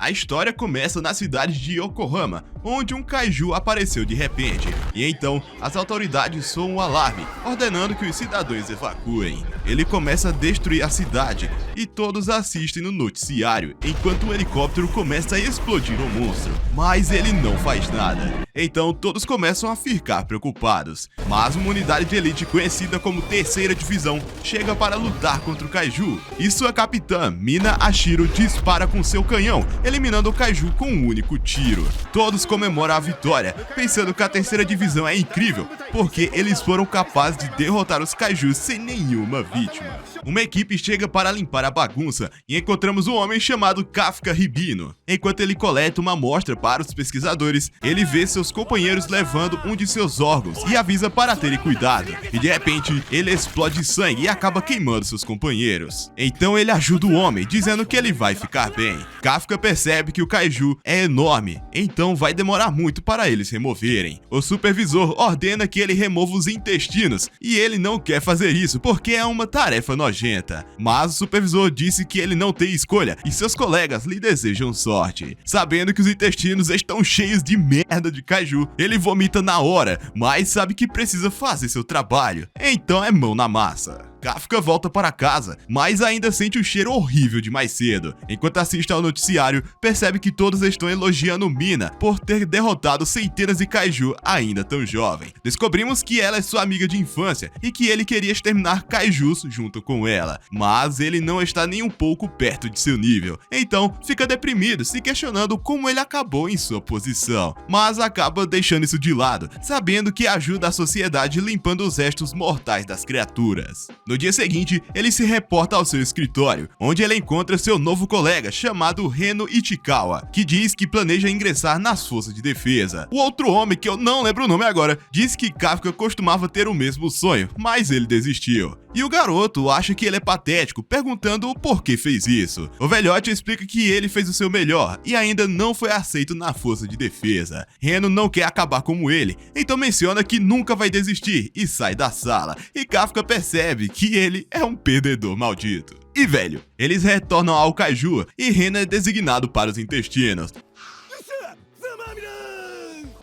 A história começa na cidade de Yokohama, onde um kaiju apareceu de repente, e então as autoridades soam um alarme, ordenando que os cidadãos evacuem. Ele começa a destruir a cidade, e todos assistem no noticiário, enquanto um helicóptero começa a explodir o monstro, mas ele não faz nada. Então todos começam a ficar preocupados, mas uma unidade de elite conhecida como Terceira Divisão chega para lutar contra o kaiju, e sua capitã, Mina Ashiro, dispara com seu canhão, eliminando o kaiju com um único tiro. Todos comemoram a vitória, pensando que a Terceira Divisão é incrível, porque eles foram capazes de derrotar os kaijus sem nenhuma vítima. Uma equipe chega para limpar a bagunça e encontramos um homem chamado Kafka Ribino. Enquanto ele coleta uma amostra para os pesquisadores, ele vê seus companheiros levando um de seus órgãos e avisa para terem cuidado. E de repente, ele explode sangue e acaba queimando seus companheiros. Então ele ajuda o homem, dizendo que ele vai ficar bem. Kafka percebe que o kaiju é enorme, então vai demorar muito para eles removerem. O supervisor ordena que ele remova os intestinos, e ele não quer fazer isso porque é uma tarefa nojenta. Mas o supervisor disse que ele não tem escolha e seus colegas lhe desejam sorte. Sabendo que os intestinos estão cheios de merda de kaiju, ele vomita na hora, mas sabe que precisa fazer seu trabalho. Então é mão na massa. Kafka volta para casa, mas ainda sente o cheiro horrível de mais cedo. Enquanto assiste ao noticiário, percebe que todos estão elogiando Mina por ter derrotado centenas de kaiju ainda tão jovem. Descobrimos que ela é sua amiga de infância e que ele queria exterminar kaijus junto com ela, mas ele não está nem um pouco perto de seu nível. Então fica deprimido, se questionando como ele acabou em sua posição, mas acaba deixando isso de lado, sabendo que ajuda a sociedade limpando os restos mortais das criaturas. No dia seguinte, ele se reporta ao seu escritório, onde ele encontra seu novo colega chamado Reno Ichikawa, que diz que planeja ingressar nas forças de defesa. O outro homem, que eu não lembro o nome agora, diz que Kafka costumava ter o mesmo sonho, mas ele desistiu. E o garoto acha que ele é patético, perguntando o porquê fez isso. O velhote explica que ele fez o seu melhor e ainda não foi aceito na força de defesa. Reno não quer acabar como ele, então menciona que nunca vai desistir e sai da sala. E Kafka percebe que ele é um perdedor maldito. E velho, eles retornam ao kaiju e Reno é designado para os intestinos.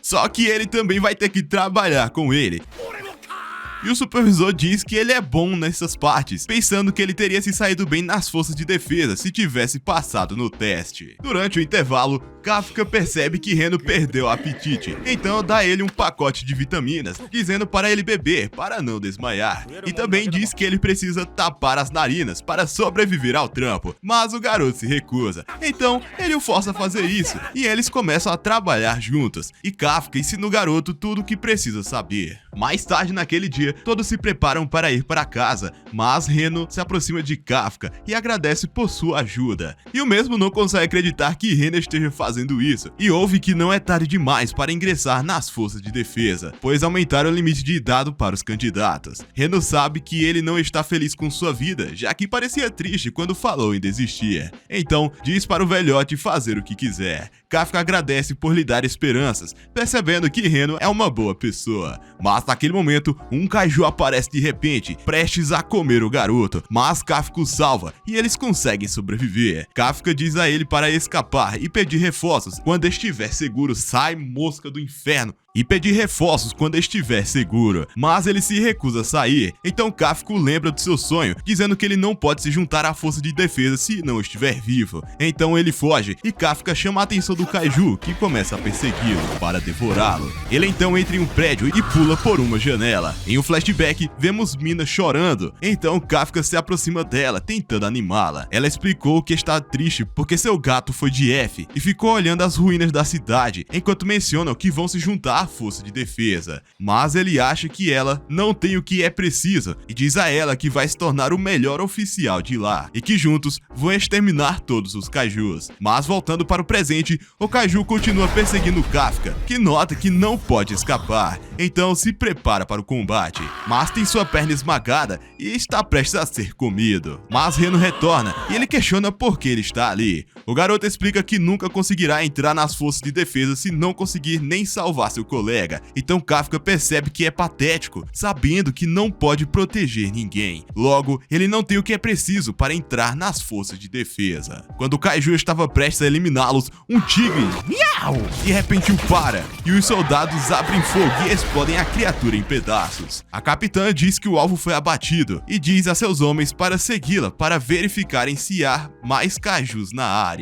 Só que ele também vai ter que trabalhar com ele. E o supervisor diz que ele é bom nessas partes, pensando que ele teria se saído bem nas forças de defesa se tivesse passado no teste. Durante o intervalo, Kafka percebe que Reno perdeu o apetite, então dá ele um pacote de vitaminas, dizendo para ele beber para não desmaiar. E também diz que ele precisa tapar as narinas para sobreviver ao trampo, mas o garoto se recusa. Então ele o força a fazer isso, e eles começam a trabalhar juntos, e Kafka ensina o garoto tudo o que precisa saber. Mais tarde naquele dia, todos se preparam para ir para casa, mas Reno se aproxima de Kafka e agradece por sua ajuda. E o mesmo não consegue acreditar que Reno esteja fazendo isso, e ouve que não é tarde demais para ingressar nas forças de defesa, pois aumentaram o limite de idade para os candidatos. Reno sabe que ele não está feliz com sua vida, já que parecia triste quando falou em desistir. Então, diz para o velhote fazer o que quiser. Kafka agradece por lhe dar esperanças, percebendo que Reno é uma boa pessoa. Mas naquele momento, um kaiju aparece de repente, prestes a comer o garoto, mas Kafka o salva e eles conseguem sobreviver. Kafka diz a ele para escapar e pedir reforços quando estiver seguro. Sai, mosca do inferno! E pedir reforços quando estiver seguro, mas ele se recusa a sair. Então Kafka o lembra do seu sonho, dizendo que ele não pode se juntar à força de defesa se não estiver vivo. Então ele foge e Kafka chama a atenção do kaiju, que começa a persegui-lo para devorá-lo. Ele então entra em um prédio e pula por uma janela. Em um flashback, vemos Mina chorando, então Kafka se aproxima dela, tentando animá-la. Ela explicou que está triste porque seu gato foi de F e ficou olhando as ruínas da cidade, enquanto mencionam que vão se juntar à força de defesa. Mas ele acha que ela não tem o que é preciso e diz a ela que vai se tornar o melhor oficial de lá e que juntos vão exterminar todos os kaijus. Mas voltando para o presente, o kaiju continua perseguindo Kafka, que nota que não pode escapar, então se prepara para o combate, mas tem sua perna esmagada e está prestes a ser comido. Mas Reno retorna e ele questiona por que ele está ali. O garoto explica que nunca conseguirá entrar nas forças de defesa se não conseguir nem salvar seu colega. Então Kafka percebe que é patético, sabendo que não pode proteger ninguém. Logo, ele não tem o que é preciso para entrar nas forças de defesa. Quando o Kaiju estava prestes a eliminá-los, um tigre, miau, de repente o para, e os soldados abrem fogo e explodem a criatura em pedaços. A capitã diz que o alvo foi abatido e diz a seus homens para segui-la para verificarem se há mais Kaijus na área.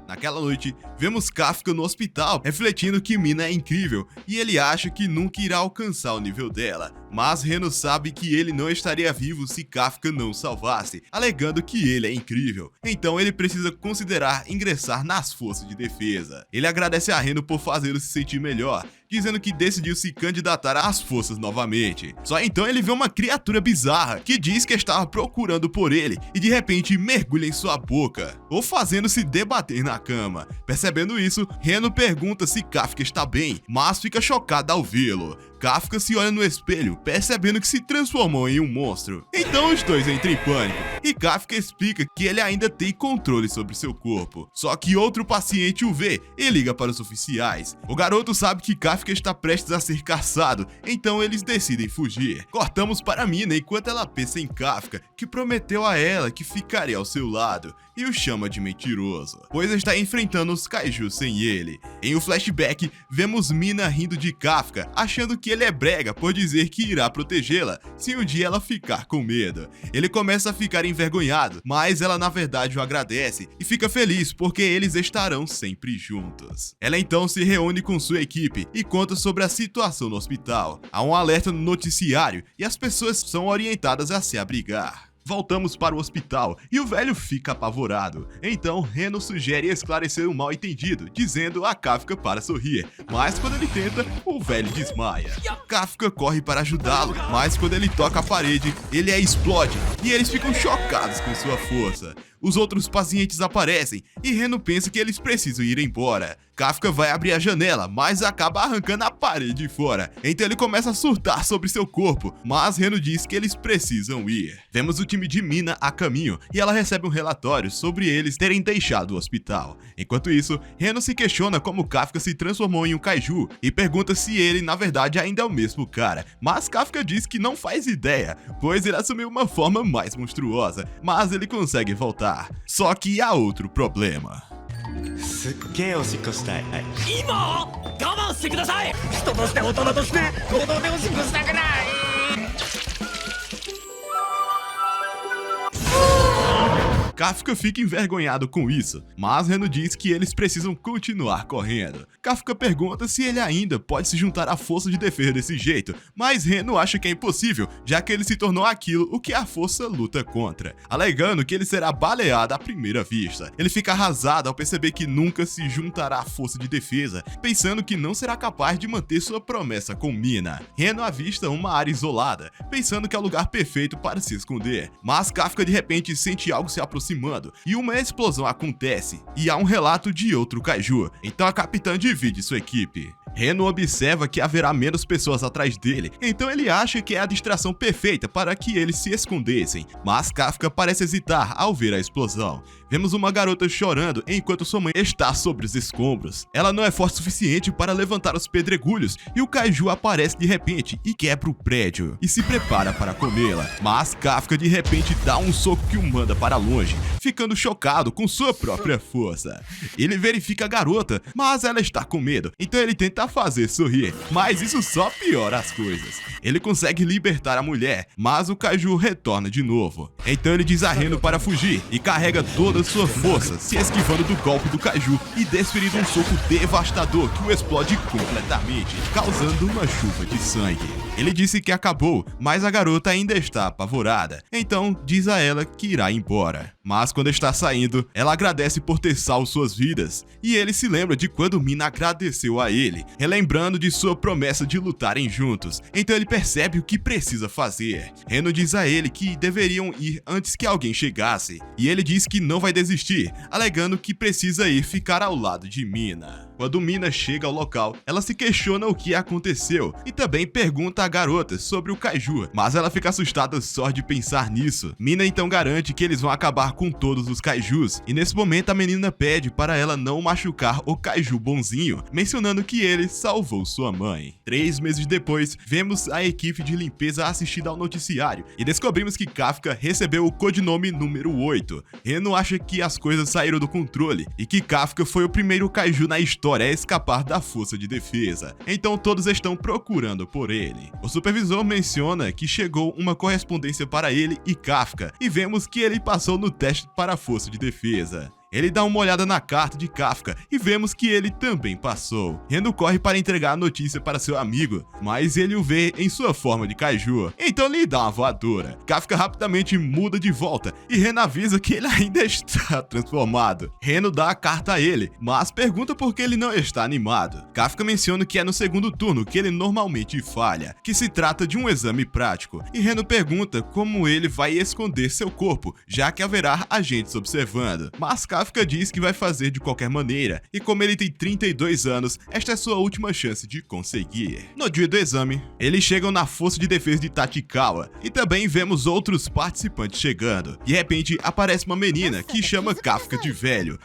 Naquela noite, vemos Kafka no hospital, refletindo que Mina é incrível e ele acha que nunca irá alcançar o nível dela. Mas Reno sabe que ele não estaria vivo se Kafka não o salvasse, alegando que ele é incrível. Então ele precisa considerar ingressar nas forças de defesa. Ele agradece a Reno por fazê-lo se sentir melhor, dizendo que decidiu se candidatar às forças novamente. Só então ele vê uma criatura bizarra que diz que estava procurando por ele e de repente mergulha em sua boca, ou fazendo-se debater na cama. Percebendo isso, Reno pergunta se Kafka está bem, mas fica chocada ao vê-lo. Kafka se olha no espelho, percebendo que se transformou em um monstro. Então os dois entram em pânico, e Kafka explica que ele ainda tem controle sobre seu corpo. Só que outro paciente o vê e liga para os oficiais. O garoto sabe que Kafka está prestes a ser caçado, então eles decidem fugir. Cortamos para Mina enquanto ela pensa em Kafka, que prometeu a ela que ficaria ao seu lado, e o chama de mentiroso, pois está enfrentando os Kaijus sem ele. Em um flashback, vemos Mina rindo de Kafka, achando que ele é brega por dizer que irá protegê-la se um dia ela ficar com medo. Ele começa a ficar envergonhado, mas ela na verdade o agradece e fica feliz porque eles estarão sempre juntos. Ela então se reúne com sua equipe e conta sobre a situação no hospital. Há um alerta no noticiário e as pessoas são orientadas a se abrigar. Voltamos para o hospital e o velho fica apavorado. Então Reno sugere esclarecer o mal entendido, dizendo a Kafka para sorrir, mas quando ele tenta, o velho desmaia. Kafka corre para ajudá-lo, mas quando ele toca a parede, ele a explode e eles ficam chocados com sua força. Os outros pacientes aparecem e Reno pensa que eles precisam ir embora. Kafka vai abrir a janela, mas acaba arrancando a parede fora. Então ele começa a surtar sobre seu corpo, mas Reno diz que eles precisam ir. Vemos o time de Mina a caminho e ela recebe um relatório sobre eles terem deixado o hospital. Enquanto isso, Reno se questiona como Kafka se transformou em um Kaiju e pergunta se ele na verdade ainda é o mesmo cara. Mas Kafka diz que não faz ideia, pois ele assumiu uma forma mais monstruosa, mas ele consegue voltar. Só que há outro problema. すっげえおしっこしたい。今我慢してください。人として大人として行動でおしっこしたくない。Kafka fica envergonhado com isso, mas Reno diz que eles precisam continuar correndo. Kafka pergunta se ele ainda pode se juntar à força de defesa desse jeito, mas Reno acha que é impossível, já que ele se tornou aquilo o que a força luta contra, alegando que ele será baleado à primeira vista. Ele fica arrasado ao perceber que nunca se juntará à força de defesa, pensando que não será capaz de manter sua promessa com Mina. Reno avista uma área isolada, pensando que é o lugar perfeito para se esconder, mas Kafka de repente sente algo se aproximando e uma explosão acontece, e há um relato de outro Kaiju, então a capitã divide sua equipe. Reno observa que haverá menos pessoas atrás dele, então ele acha que é a distração perfeita para que eles se escondessem, mas Kafka parece hesitar ao ver a explosão. Vemos uma garota chorando enquanto sua mãe está sobre os escombros. Ela não é forte o suficiente para levantar os pedregulhos e o Kaiju aparece de repente e quebra o prédio e se prepara para comê-la, mas Kafka de repente dá um soco que o manda para longe, ficando chocado com sua própria força. Ele verifica a garota, mas ela está com medo, então ele tenta fazer sorrir, mas isso só piora as coisas. Ele consegue libertar a mulher, mas o Kaiju retorna de novo. Então ele diz a Reno para fugir e carrega toda sua força, se esquivando do golpe do Kaiju e desferindo um soco devastador que o explode completamente, causando uma chuva de sangue. Ele disse que acabou, mas a garota ainda está apavorada, então diz a ela que irá embora. Mas quando está saindo, ela agradece por ter salvo suas vidas, e ele se lembra de quando Mina agradeceu a ele, relembrando de sua promessa de lutarem juntos, então ele percebe o que precisa fazer. Reno diz a ele que deveriam ir antes que alguém chegasse, e ele diz que não vai desistir, alegando que precisa ir ficar ao lado de Mina. Quando Mina chega ao local, ela se questiona o que aconteceu e também pergunta à garota sobre o kaiju, mas ela fica assustada só de pensar nisso. Mina então garante que eles vão acabar com todos os kaijus, e nesse momento a menina pede para ela não machucar o kaiju bonzinho, mencionando que ele salvou sua mãe. 3 meses depois, vemos a equipe de limpeza assistida ao noticiário e descobrimos que Kafka recebeu o codinome número 8. Reno acha que as coisas saíram do controle e que Kafka foi o primeiro kaiju na história a escapar da força de defesa, então todos estão procurando por ele. O supervisor menciona que chegou uma correspondência para ele e Kafka, e vemos que ele passou no teste para a força de defesa. Ele dá uma olhada na carta de Kafka e vemos que ele também passou. Reno corre para entregar a notícia para seu amigo, mas ele o vê em sua forma de kaiju, então lhe dá uma voadora. Kafka rapidamente muda de volta e Reno avisa que ele ainda está transformado. Reno dá a carta a ele, mas pergunta por que ele não está animado. Kafka menciona que é no segundo turno que ele normalmente falha, que se trata de um exame prático, e Reno pergunta como ele vai esconder seu corpo, já que haverá agentes observando, mas Kafka diz que vai fazer de qualquer maneira, e como ele tem 32 anos, esta é sua última chance de conseguir. No dia do exame, eles chegam na força de defesa de Tachikawa, e também vemos outros participantes chegando. De repente, aparece uma menina que chama Kafka de velho.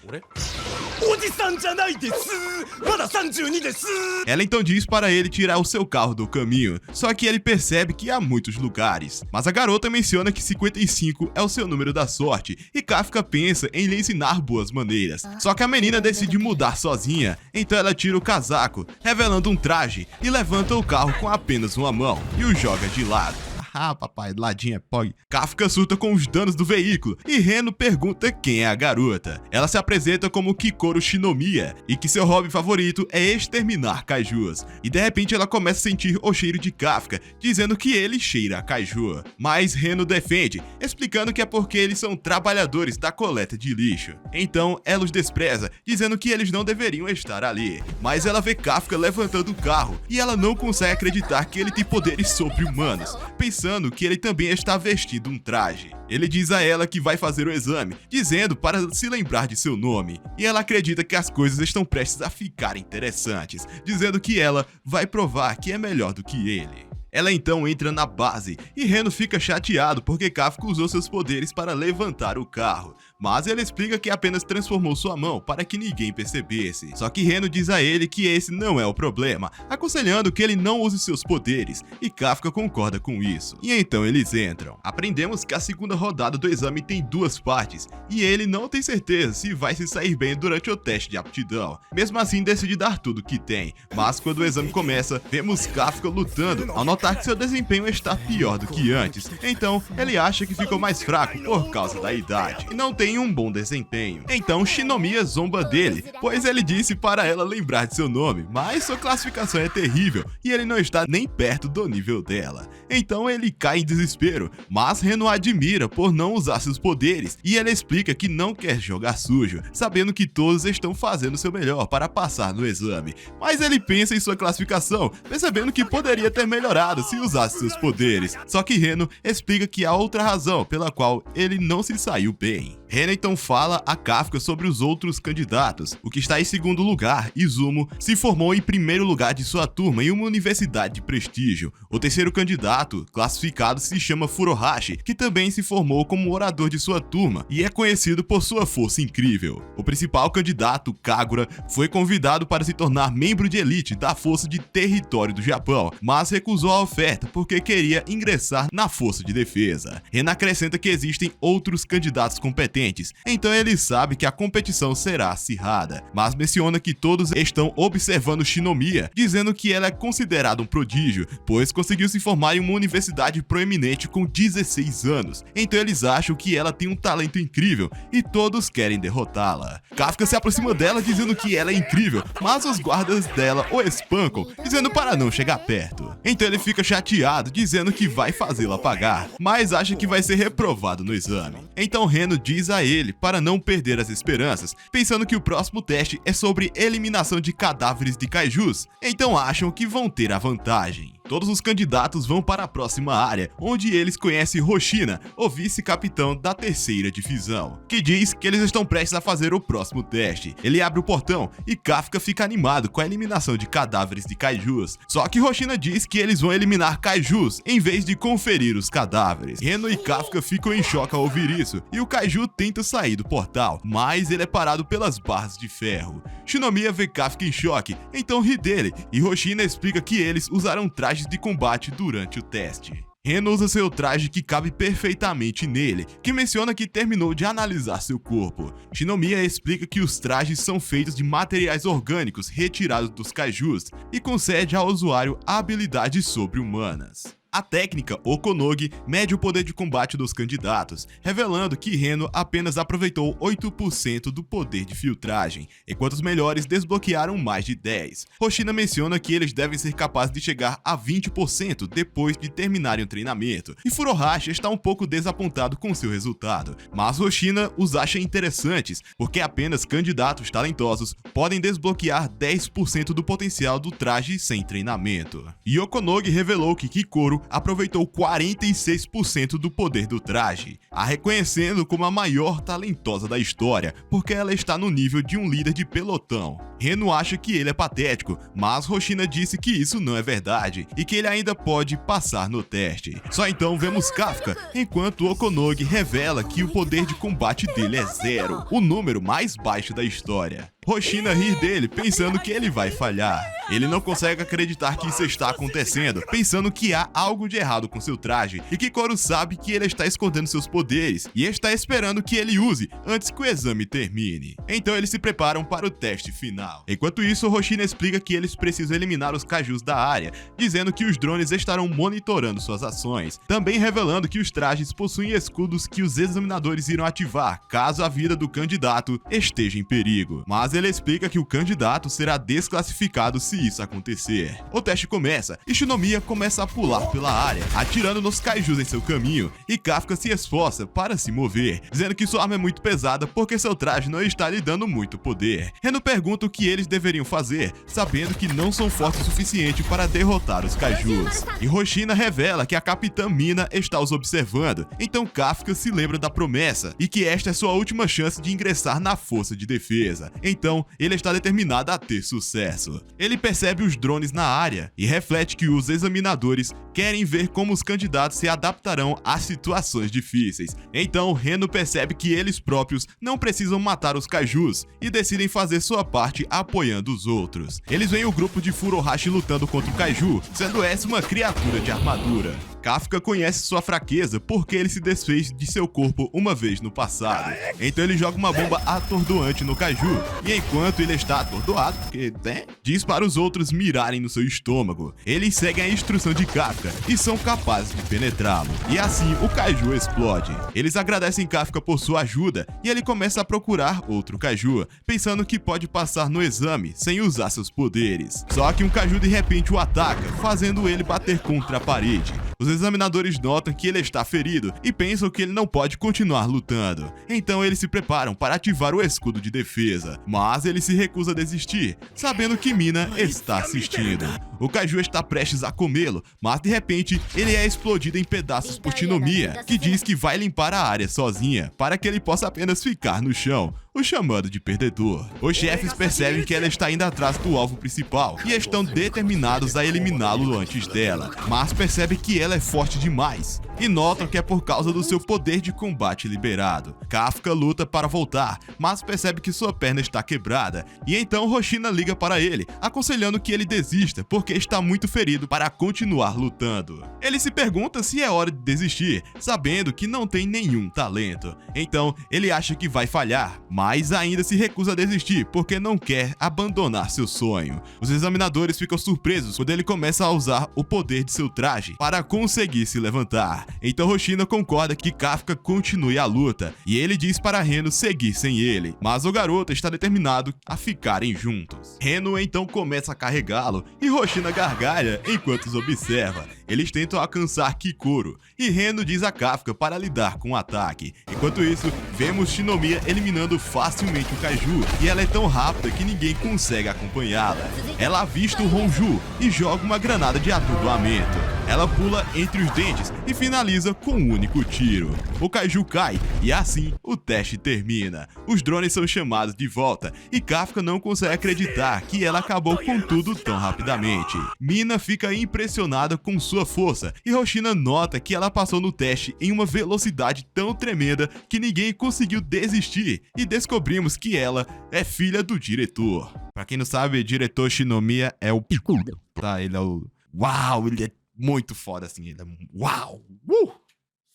Ela então diz para ele tirar o seu carro do caminho, só que ele percebe que há muitos lugares. Mas a garota menciona que 55 é o seu número da sorte, e Kafka pensa em lhe ensinar boas maneiras. Só que a menina decide mudar sozinha, então ela tira o casaco, revelando um traje, e levanta o carro com apenas uma mão, e o joga de lado. Ah, papai, ladinho é pog. Kafka surta com os danos do veículo e Reno pergunta quem é a garota. Ela se apresenta como Kikoro Shinomiya e que seu hobby favorito é exterminar kaijus. E de repente ela começa a sentir o cheiro de Kafka, dizendo que ele cheira a kaiju. Mas Reno defende, explicando que é porque eles são trabalhadores da coleta de lixo. Então ela os despreza, dizendo que eles não deveriam estar ali. Mas ela vê Kafka levantando o carro e ela não consegue acreditar que ele tem poderes sobre-humanos, pensando que ele também está vestindo um traje. Ele diz a ela que vai fazer o exame, dizendo para se lembrar de seu nome, e ela acredita que as coisas estão prestes a ficar interessantes, dizendo que ela vai provar que é melhor do que ele. Ela então entra na base, e Reno fica chateado porque Kafka usou seus poderes para levantar o carro, mas ele explica que apenas transformou sua mão para que ninguém percebesse. Só que Reno diz a ele que esse não é o problema, aconselhando que ele não use seus poderes, e Kafka concorda com isso. E então eles entram. Aprendemos que a segunda rodada do exame tem 2 partes, e ele não tem certeza se vai se sair bem durante o teste de aptidão. Mesmo assim decide dar tudo que tem, mas quando o exame começa, vemos Kafka lutando, ao notar que seu desempenho está pior do que antes, então ele acha que ficou mais fraco por causa da idade, e não tem um bom desempenho. Então Shinomiya zomba dele, pois ele disse para ela lembrar de seu nome, mas sua classificação é terrível e ele não está nem perto do nível dela. Então ele cai em desespero, mas Reno admira por não usar seus poderes, e ele explica que não quer jogar sujo, sabendo que todos estão fazendo seu melhor para passar no exame, mas ele pensa em sua classificação, percebendo que poderia ter melhorado se usasse seus poderes. Só que Reno explica que há outra razão pela qual ele não se saiu bem. Reno então fala a Kafka sobre os outros candidatos. O que está em segundo lugar, Izumo, se formou em primeiro lugar de sua turma em uma universidade de prestígio. O terceiro candidato, classificado, se chama Furuhashi, que também se formou como orador de sua turma e é conhecido por sua força incrível. O principal candidato, Kagura, foi convidado para se tornar membro de elite da Força de Território do Japão, mas recusou a oferta porque queria ingressar na Força de Defesa. Reno acrescenta que existem outros candidatos competentes, então ele sabe que a competição será acirrada, mas menciona que todos estão observando Shinomiya, dizendo que ela é considerada um prodígio, pois conseguiu se formar em uma universidade proeminente com 16 anos, então eles acham que ela tem um talento incrível e todos querem derrotá-la. Kafka se aproxima dela dizendo que ela é incrível, mas os guardas dela o espancam, dizendo para não chegar perto. Então ele fica chateado, dizendo que vai fazê-la pagar, mas acha que vai ser reprovado no exame. Então Reno diz a ele para não perder as esperanças, pensando que o próximo teste é sobre eliminação de cadáveres de kaijus, então acham que vão ter a vantagem. Todos os candidatos vão para a próxima área, onde eles conhecem Hoshina, o vice-capitão da terceira divisão, que diz que eles estão prestes a fazer o próximo teste. Ele abre o portão e Kafka fica animado com a eliminação de cadáveres de kaijus. Só que Hoshina diz que eles vão eliminar kaijus em vez de conferir os cadáveres. Reno e Kafka ficam em choque ao ouvir isso, e o kaiju tenta sair do portal, mas ele é parado pelas barras de ferro. Shinomiya vê Kafka em choque, então ri dele, e Hoshina explica que eles usaram trajes de combate durante o teste. Reno usa seu traje que cabe perfeitamente nele, que menciona que terminou de analisar seu corpo. Shinomiya explica que os trajes são feitos de materiais orgânicos retirados dos kaijus e concede ao usuário habilidades sobre-humanas. A técnica Okonogi mede o poder de combate dos candidatos, revelando que Reno apenas aproveitou 8% do poder de filtragem, enquanto os melhores desbloquearam mais de 10%. Hoshina menciona que eles devem ser capazes de chegar a 20% depois de terminarem o treinamento, e Furuhashi está um pouco desapontado com seu resultado, mas Hoshina os acha interessantes, porque apenas candidatos talentosos podem desbloquear 10% do potencial do traje sem treinamento. E Okonogi revelou que Kikoro aproveitou 46% do poder do traje, a reconhecendo como a maior talentosa da história, porque ela está no nível de um líder de pelotão. Reno acha que ele é patético, mas Hoshina disse que isso não é verdade e que ele ainda pode passar no teste. Só então vemos Kafka, enquanto Okonogi revela que o poder de combate dele é 0, o número mais baixo da história. Hoshina ri dele, pensando que ele vai falhar. Ele não consegue acreditar que isso está acontecendo, pensando que há algo de errado com seu traje, e Kikoro sabe que ele está escondendo seus poderes, e está esperando que ele use antes que o exame termine. Então eles se preparam para o teste final. Enquanto isso, Hoshina explica que eles precisam eliminar os kaijus da área, dizendo que os drones estarão monitorando suas ações, também revelando que os trajes possuem escudos que os examinadores irão ativar caso a vida do candidato esteja em perigo. Mas ele explica que o candidato será desclassificado se isso acontecer. O teste começa e Shinomiya começa a pular pela área, atirando nos kaijus em seu caminho, e Kafka se esforça para se mover, dizendo que sua arma é muito pesada porque seu traje não está lhe dando muito poder. Reno pergunta o que eles deveriam fazer, sabendo que não são fortes o suficiente para derrotar os kaijus. E Hoshina revela que a Capitã Mina está os observando, então Kafka se lembra da promessa e que esta é sua última chance de ingressar na força de defesa. Então ele está determinado a ter sucesso. Ele percebe os drones na área e reflete que os examinadores querem ver como os candidatos se adaptarão a situações difíceis. Então Reno percebe que eles próprios não precisam matar os kaijus e decidem fazer sua parte apoiando os outros. Eles veem o grupo de Furuhashi lutando contra o kaiju, sendo essa uma criatura de armadura. Kafka conhece sua fraqueza porque ele se desfez de seu corpo uma vez no passado. Então ele joga uma bomba atordoante no kaiju, e enquanto ele está atordoado, porque diz para os outros mirarem no seu estômago. Eles seguem a instrução de Kafka e são capazes de penetrá-lo, e assim o kaiju explode. Eles agradecem Kafka por sua ajuda e ele começa a procurar outro kaiju, pensando que pode passar no exame sem usar seus poderes. Só que um kaiju de repente o ataca, fazendo ele bater contra a parede. Os examinadores notam que ele está ferido e pensam que ele não pode continuar lutando. Então eles se preparam para ativar o escudo de defesa, mas ele se recusa a desistir, sabendo que Mina está assistindo. O kaiju está prestes a comê-lo, mas de repente ele é explodido em pedaços por Shinomiya, que diz que vai limpar a área sozinha, para que ele possa apenas ficar no chão, o chamando de perdedor. Os chefes percebem que ela está indo atrás do alvo principal e estão determinados a eliminá-lo antes dela, mas percebem que ela é forte demais e notam que é por causa do seu poder de combate liberado. Kafka luta para voltar, mas percebe que sua perna está quebrada, e então Hoshina liga para ele, aconselhando que ele desista porque está muito ferido para continuar lutando. Ele se pergunta se é hora de desistir, sabendo que não tem nenhum talento. Então ele acha que vai falhar, mas ainda se recusa a desistir porque não quer abandonar seu sonho. Os examinadores ficam surpresos quando ele começa a usar o poder de seu traje para conseguir se levantar. Então Hoshina concorda que Kafka continue a luta, e ele diz para Reno seguir sem ele, mas o garoto está determinado a ficarem juntos. Reno então começa a carregá-lo e Hoshina gargalha enquanto os observa, Eles tentam alcançar Kikoro, e Reno diz a Kafka para lidar com o ataque. Enquanto isso, vemos Shinomiya eliminando facilmente o Kaiju, e ela é tão rápida que ninguém consegue acompanhá-la. Ela avista o Honju e joga uma granada de atordoamento. Ela pula entre os dentes e finaliza com um único tiro. O Kaiju cai e assim o teste termina. Os drones são chamados de volta e Kafka não consegue acreditar que ela acabou com tudo tão rapidamente. Mina fica impressionada com sua força e Hoshina nota que ela passou no teste em uma velocidade tão tremenda que ninguém conseguiu desistir, e descobrimos que ela é filha do diretor. Pra quem não sabe, o diretor Shinomiya é o picudo. Tá, ele é o... Uau, ele é muito foda assim, ele é... Uau!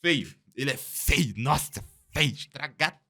Feio, ele é feio, nossa, feio, estragadinho.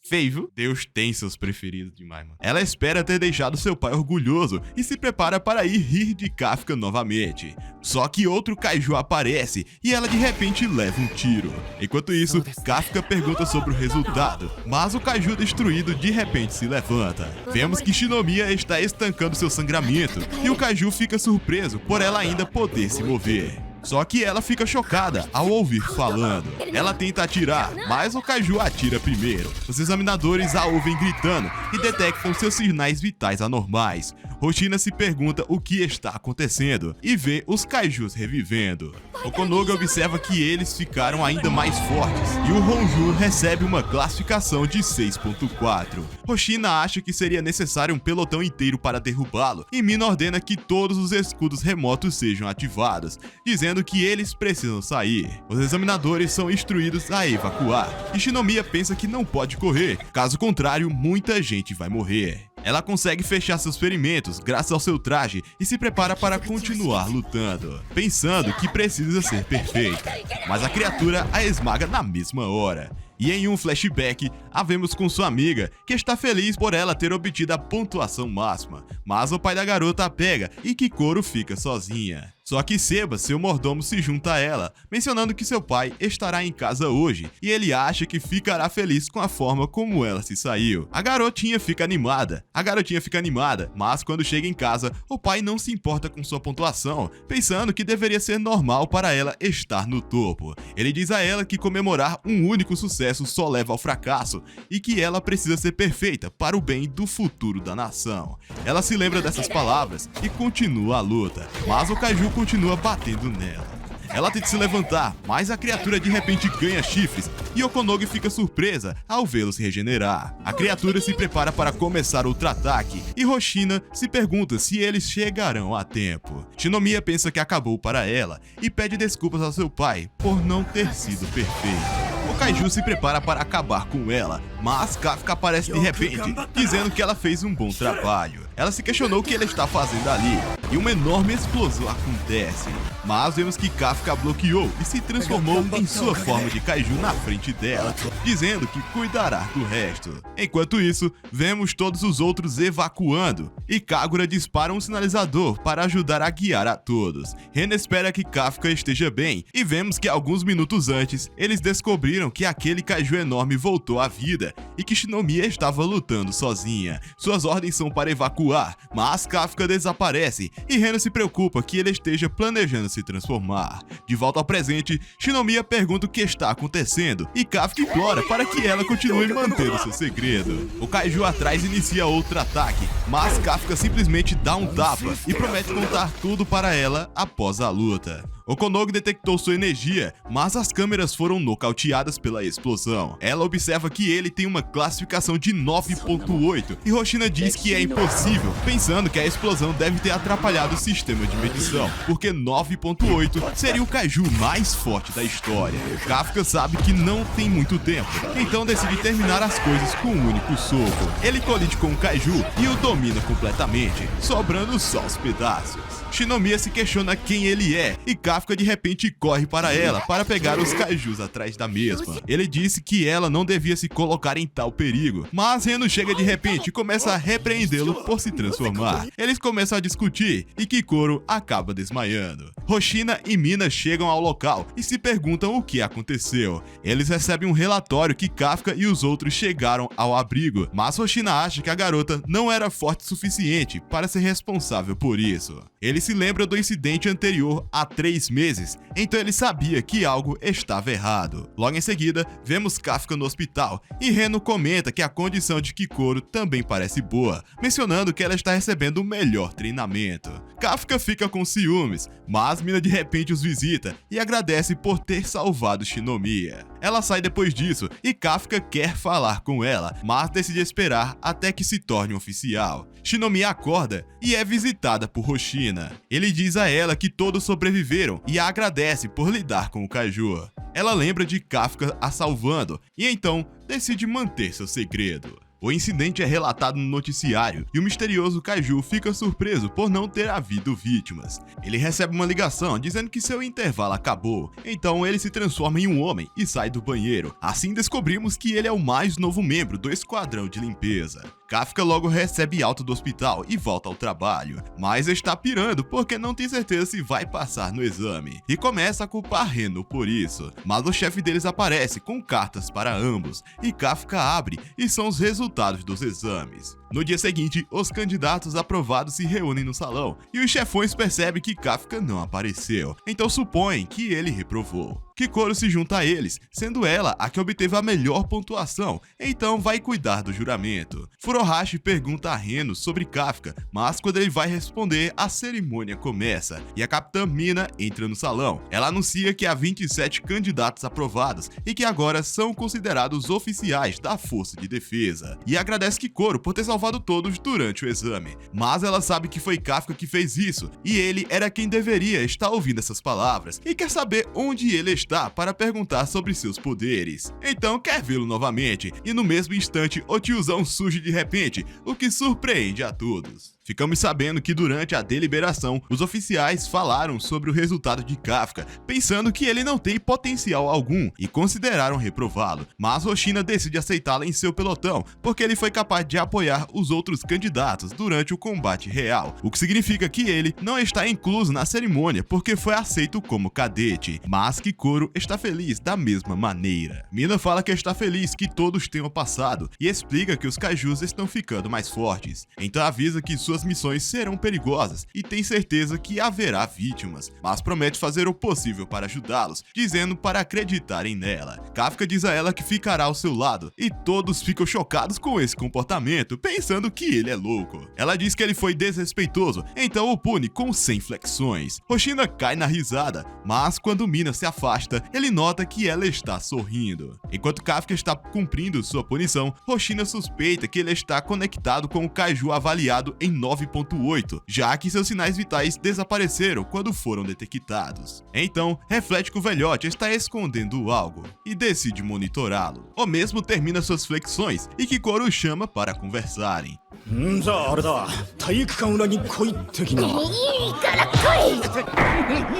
Feio, viu? Deus tem seus preferidos demais, mano. Ela espera ter deixado seu pai orgulhoso e se prepara para ir rir de Kafka novamente. Só que outro Kaiju aparece e ela de repente leva um tiro. Enquanto isso, Kafka pergunta sobre o resultado, mas o Kaiju destruído de repente se levanta. Vemos que Shinomiya está estancando seu sangramento e o Kaiju fica surpreso por ela ainda poder se mover. Só que ela fica chocada ao ouvir falando. Ela tenta atirar, mas o Kaiju atira primeiro. Os examinadores a ouvem gritando e detectam seus sinais vitais anormais. Hoshina se pergunta o que está acontecendo e vê os Kaijus revivendo. Okonoga observa que eles ficaram ainda mais fortes e o Honju recebe uma classificação de 6.4. Hoshina acha que seria necessário um pelotão inteiro para derrubá-lo e Mina ordena que todos os escudos remotos sejam ativados, dizendo que eles precisam sair. Os examinadores são instruídos a evacuar e Shinomiya pensa que não pode correr, caso contrário muita gente vai morrer. Ela consegue fechar seus ferimentos graças ao seu traje e se prepara para continuar lutando, pensando que precisa ser perfeita, mas a criatura a esmaga na mesma hora. E em um flashback, a vemos com sua amiga, que está feliz por ela ter obtido a pontuação máxima, mas o pai da garota a pega e Kikoro fica sozinha. Só que Seba, seu mordomo, se junta a ela, mencionando que seu pai estará em casa hoje, e ele acha que ficará feliz com a forma como ela se saiu. A garotinha fica animada, mas quando chega em casa, o pai não se importa com sua pontuação, pensando que deveria ser normal para ela estar no topo. Ele diz a ela que comemorar um único sucesso só leva ao fracasso, e que ela precisa ser perfeita para o bem do futuro da nação. Ela se lembra dessas palavras e continua a luta, mas o Kaiju continua batendo nela. Ela tenta se levantar, mas a criatura de repente ganha chifres e Okonogi fica surpresa ao vê-lo se regenerar. A criatura se prepara para começar outro ataque e Hoshina se pergunta se eles chegarão a tempo. Shinomiya pensa que acabou para ela e pede desculpas ao seu pai por não ter sido perfeito. O Kaiju se prepara para acabar com ela, mas Kafka aparece de repente, dizendo que ela fez um bom trabalho. Ela se questionou o que ele está fazendo ali, e uma enorme explosão acontece. Mas vemos que Kafka bloqueou e se transformou em sua forma de Kaiju na frente dela, dizendo que cuidará do resto. Enquanto isso, vemos todos os outros evacuando, e Kagura dispara um sinalizador para ajudar a guiar a todos. Ren espera que Kafka esteja bem, e vemos que alguns minutos antes, eles descobriram que aquele Kaiju enorme voltou à vida, e que Shinomiya estava lutando sozinha. Suas ordens são para evacuar, mas Kafka desaparece, e Ren se preocupa que ele esteja planejando se transformar. De volta ao presente, Shinomiya pergunta o que está acontecendo, e Kafka implora para que ela continue mantendo seu segredo. O Kaiju atrás inicia outro ataque, mas Kafka simplesmente dá um tapa e promete contar tudo para ela após a luta. Okonogi detectou sua energia, mas as câmeras foram nocauteadas pela explosão. Ela observa que ele tem uma classificação de 9.8 e Hoshina diz que é impossível, pensando que a explosão deve ter atrapalhado o sistema de medição, porque 9.8 seria o Kaiju mais forte da história. Kafka sabe que não tem muito tempo, então decide terminar as coisas com um único soco. Ele colide com o Kaiju e o domina completamente, sobrando só os pedaços. Shinomiya se questiona quem ele é e Kafka Kafka de repente corre para ela para pegar os kaijus atrás da mesma. Ele disse que ela não devia se colocar em tal perigo, mas Reno chega de repente e começa a repreendê-lo por se transformar. Eles começam a discutir e Kikoro acaba desmaiando. Hoshina e Mina chegam ao local e se perguntam o que aconteceu. Eles recebem um relatório que Kafka e os outros chegaram ao abrigo, mas Hoshina acha que a garota não era forte o suficiente para ser responsável por isso. Ele se lembra do incidente anterior há 3 meses, então ele sabia que algo estava errado. Logo em seguida, vemos Kafka no hospital e Reno comenta que a condição de Kikoro também parece boa, mencionando que ela está recebendo o melhor treinamento. Kafka fica com ciúmes, mas Mina de repente os visita e agradece por ter salvado Shinomiya. Ela sai depois disso e Kafka quer falar com ela, mas decide esperar até que se torne um oficial. Shinomiya acorda e é visitada por Hoshina. Ele diz a ela que todos sobreviveram e a agradece por lidar com o kaiju. Ela lembra de Kafka a salvando e então decide manter seu segredo. O incidente é relatado no noticiário e o misterioso kaiju fica surpreso por não ter havido vítimas. Ele recebe uma ligação dizendo que seu intervalo acabou, então ele se transforma em um homem e sai do banheiro. Assim descobrimos que ele é o mais novo membro do esquadrão de limpeza. Kafka logo recebe alta do hospital e volta ao trabalho, mas está pirando porque não tem certeza se vai passar no exame, e começa a culpar Reno por isso. Mas o chefe deles aparece com cartas para ambos, e Kafka abre e são os resultados dos exames. No dia seguinte, os candidatos aprovados se reúnem no salão, e os chefões percebem que Kafka não apareceu, então supõem que ele reprovou. Kikoro se junta a eles, sendo ela a que obteve a melhor pontuação, então vai cuidar do juramento. Furuhashi pergunta a Reno sobre Kafka, mas quando ele vai responder, a cerimônia começa, e a capitã Mina entra no salão. Ela anuncia que há 27 candidatos aprovados e que agora são considerados oficiais da Força de Defesa, e agradece Kikoro por ter salvado todos durante o exame. Mas ela sabe que foi Kafka que fez isso, e ele era quem deveria estar ouvindo essas palavras, e quer saber onde ele está para perguntar sobre seus poderes. Então quer vê-lo novamente, e no mesmo instante o tiozão surge de repente, o que surpreende a todos. Ficamos sabendo que durante a deliberação, os oficiais falaram sobre o resultado de Kafka, pensando que ele não tem potencial algum e consideraram reprová-lo, mas Hoshina decide aceitá-lo em seu pelotão, porque ele foi capaz de apoiar os outros candidatos durante o combate real, o que significa que ele não está incluso na cerimônia porque foi aceito como cadete, mas Kikoro está feliz da mesma maneira. Mina fala que está feliz que todos tenham passado e explica que os kaijus estão ficando mais fortes, então avisa que suas missões serão perigosas e tem certeza que haverá vítimas, mas promete fazer o possível para ajudá-los, dizendo para acreditarem nela. Kafka diz a ela que ficará ao seu lado e todos ficam chocados com esse comportamento, pensando que ele é louco. Ela diz que ele foi desrespeitoso, então o pune com 100 flexões. Hoshina cai na risada, mas quando Mina se afasta, ele nota que ela está sorrindo. Enquanto Kafka está cumprindo sua punição, Hoshina suspeita que ele está conectado com o kaiju avaliado em 9.8, já que seus sinais vitais desapareceram quando foram detectados. Então, reflete que o velhote está escondendo algo e decide monitorá-lo. O mesmo termina suas flexões e Kikoro o chama para conversarem. じゃああれだ体育館裏に来い的な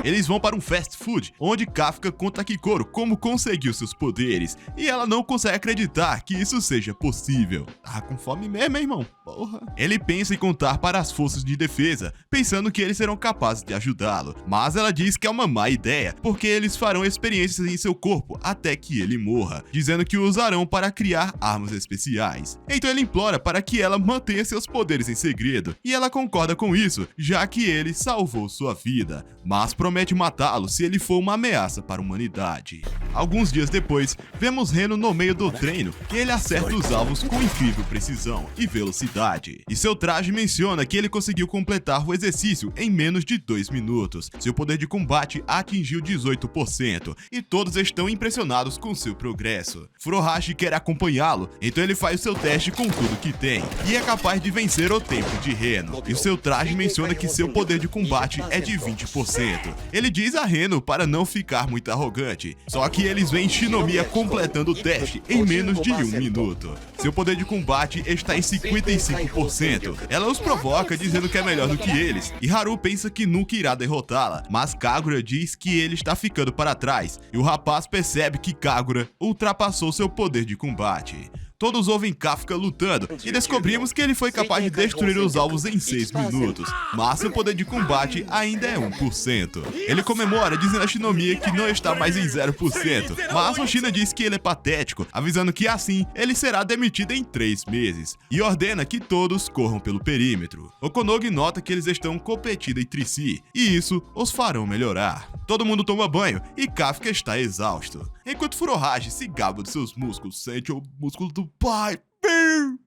Eles vão para um fast food, onde Kafka conta a Kikoro como conseguiu seus poderes, e ela não consegue acreditar que isso seja possível. Tá com fome mesmo, hein, irmão? Porra. Ele pensa em contar para as forças de defesa, pensando que eles serão capazes de ajudá-lo, mas ela diz que é uma má ideia, porque eles farão experiências em seu corpo até que ele morra, dizendo que o usarão para criar armas especiais. Então ele implora para que ela mantenha seus poderes em segredo, e ela concorda com isso, já que ele salvou sua vida, mas promete matá-lo se ele for uma ameaça para a humanidade. Alguns dias depois, vemos Reno no meio do treino, e ele acerta os alvos com incrível precisão e velocidade. E seu traje menciona que ele conseguiu completar o exercício em menos de 2 minutos. Seu poder de combate atingiu 18%, e todos estão impressionados com seu progresso. Furuhashi quer acompanhá-lo, então ele faz o seu teste com tudo que tem, e é capaz de vencer o tempo de Reno. E o seu traje menciona que seu poder de combate é de 20%. Ele diz a Reno para não ficar muito arrogante, só que eles veem Shinomiya completando o teste em menos de 1 minuto. Seu poder de combate está em 55%, 95%. Ela os provoca dizendo que é melhor do que eles, e Haru pensa que nunca irá derrotá-la, mas Kagura diz que ele está ficando para trás, e o rapaz percebe que Kagura ultrapassou seu poder de combate. Todos ouvem Kafka lutando e descobrimos que ele foi capaz de destruir os alvos em 6 minutos, mas seu poder de combate ainda é 1%. Ele comemora dizendo a Shinomiya que não está mais em 0%, mas Hoshina diz que ele é patético, avisando que assim ele será demitido em 3 meses, e ordena que todos corram pelo perímetro. Okonogi nota que eles estão competindo entre si, e isso os farão melhorar. Todo mundo toma banho e Kafka está exausto, enquanto Furuhashi se gaba de seus músculos, sente o músculo do pai.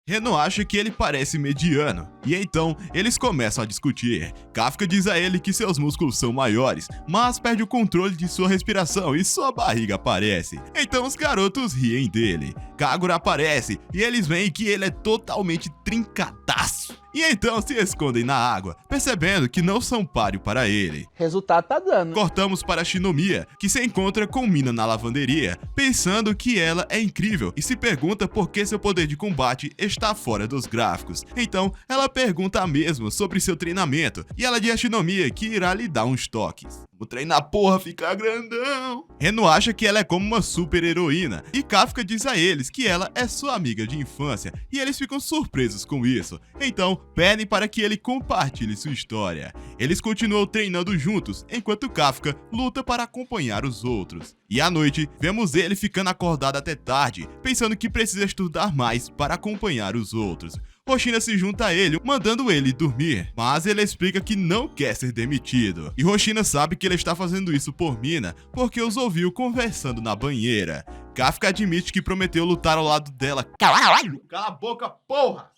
Reno acha que ele parece mediano, e então eles começam a discutir. Kafka diz a ele que seus músculos são maiores, mas perde o controle de sua respiração e sua barriga aparece. Então os garotos riem dele. Kagura aparece e eles veem que ele é totalmente trincadaço. E então se escondem na água, percebendo que não são páreo para ele. Resultado tá dando. Cortamos para Shinomiya, que se encontra com Mina na lavanderia, pensando que ela é incrível e se pergunta por que seu poder de combate está fora dos gráficos. Então ela pergunta mesmo sobre seu treinamento, e ela diz a Shinomiya que irá lhe dar uns toques. O treinar porra ficar grandão. Reno acha que ela é como uma super heroína, e Kafka diz a eles que ela é sua amiga de infância, e eles ficam surpresos com isso. Então pedem para que ele compartilhe sua história. Eles continuam treinando juntos, enquanto Kafka luta para acompanhar os outros. E à noite, vemos ele ficando acordado até tarde, pensando que precisa estudar mais para acompanhar os outros. Hoshina se junta a ele, mandando ele dormir, mas ele explica que não quer ser demitido. E Hoshina sabe que ele está fazendo isso por Mina, porque os ouviu conversando na banheira. Kafka admite que prometeu lutar ao lado dela. Caralho! Cala a boca, porra!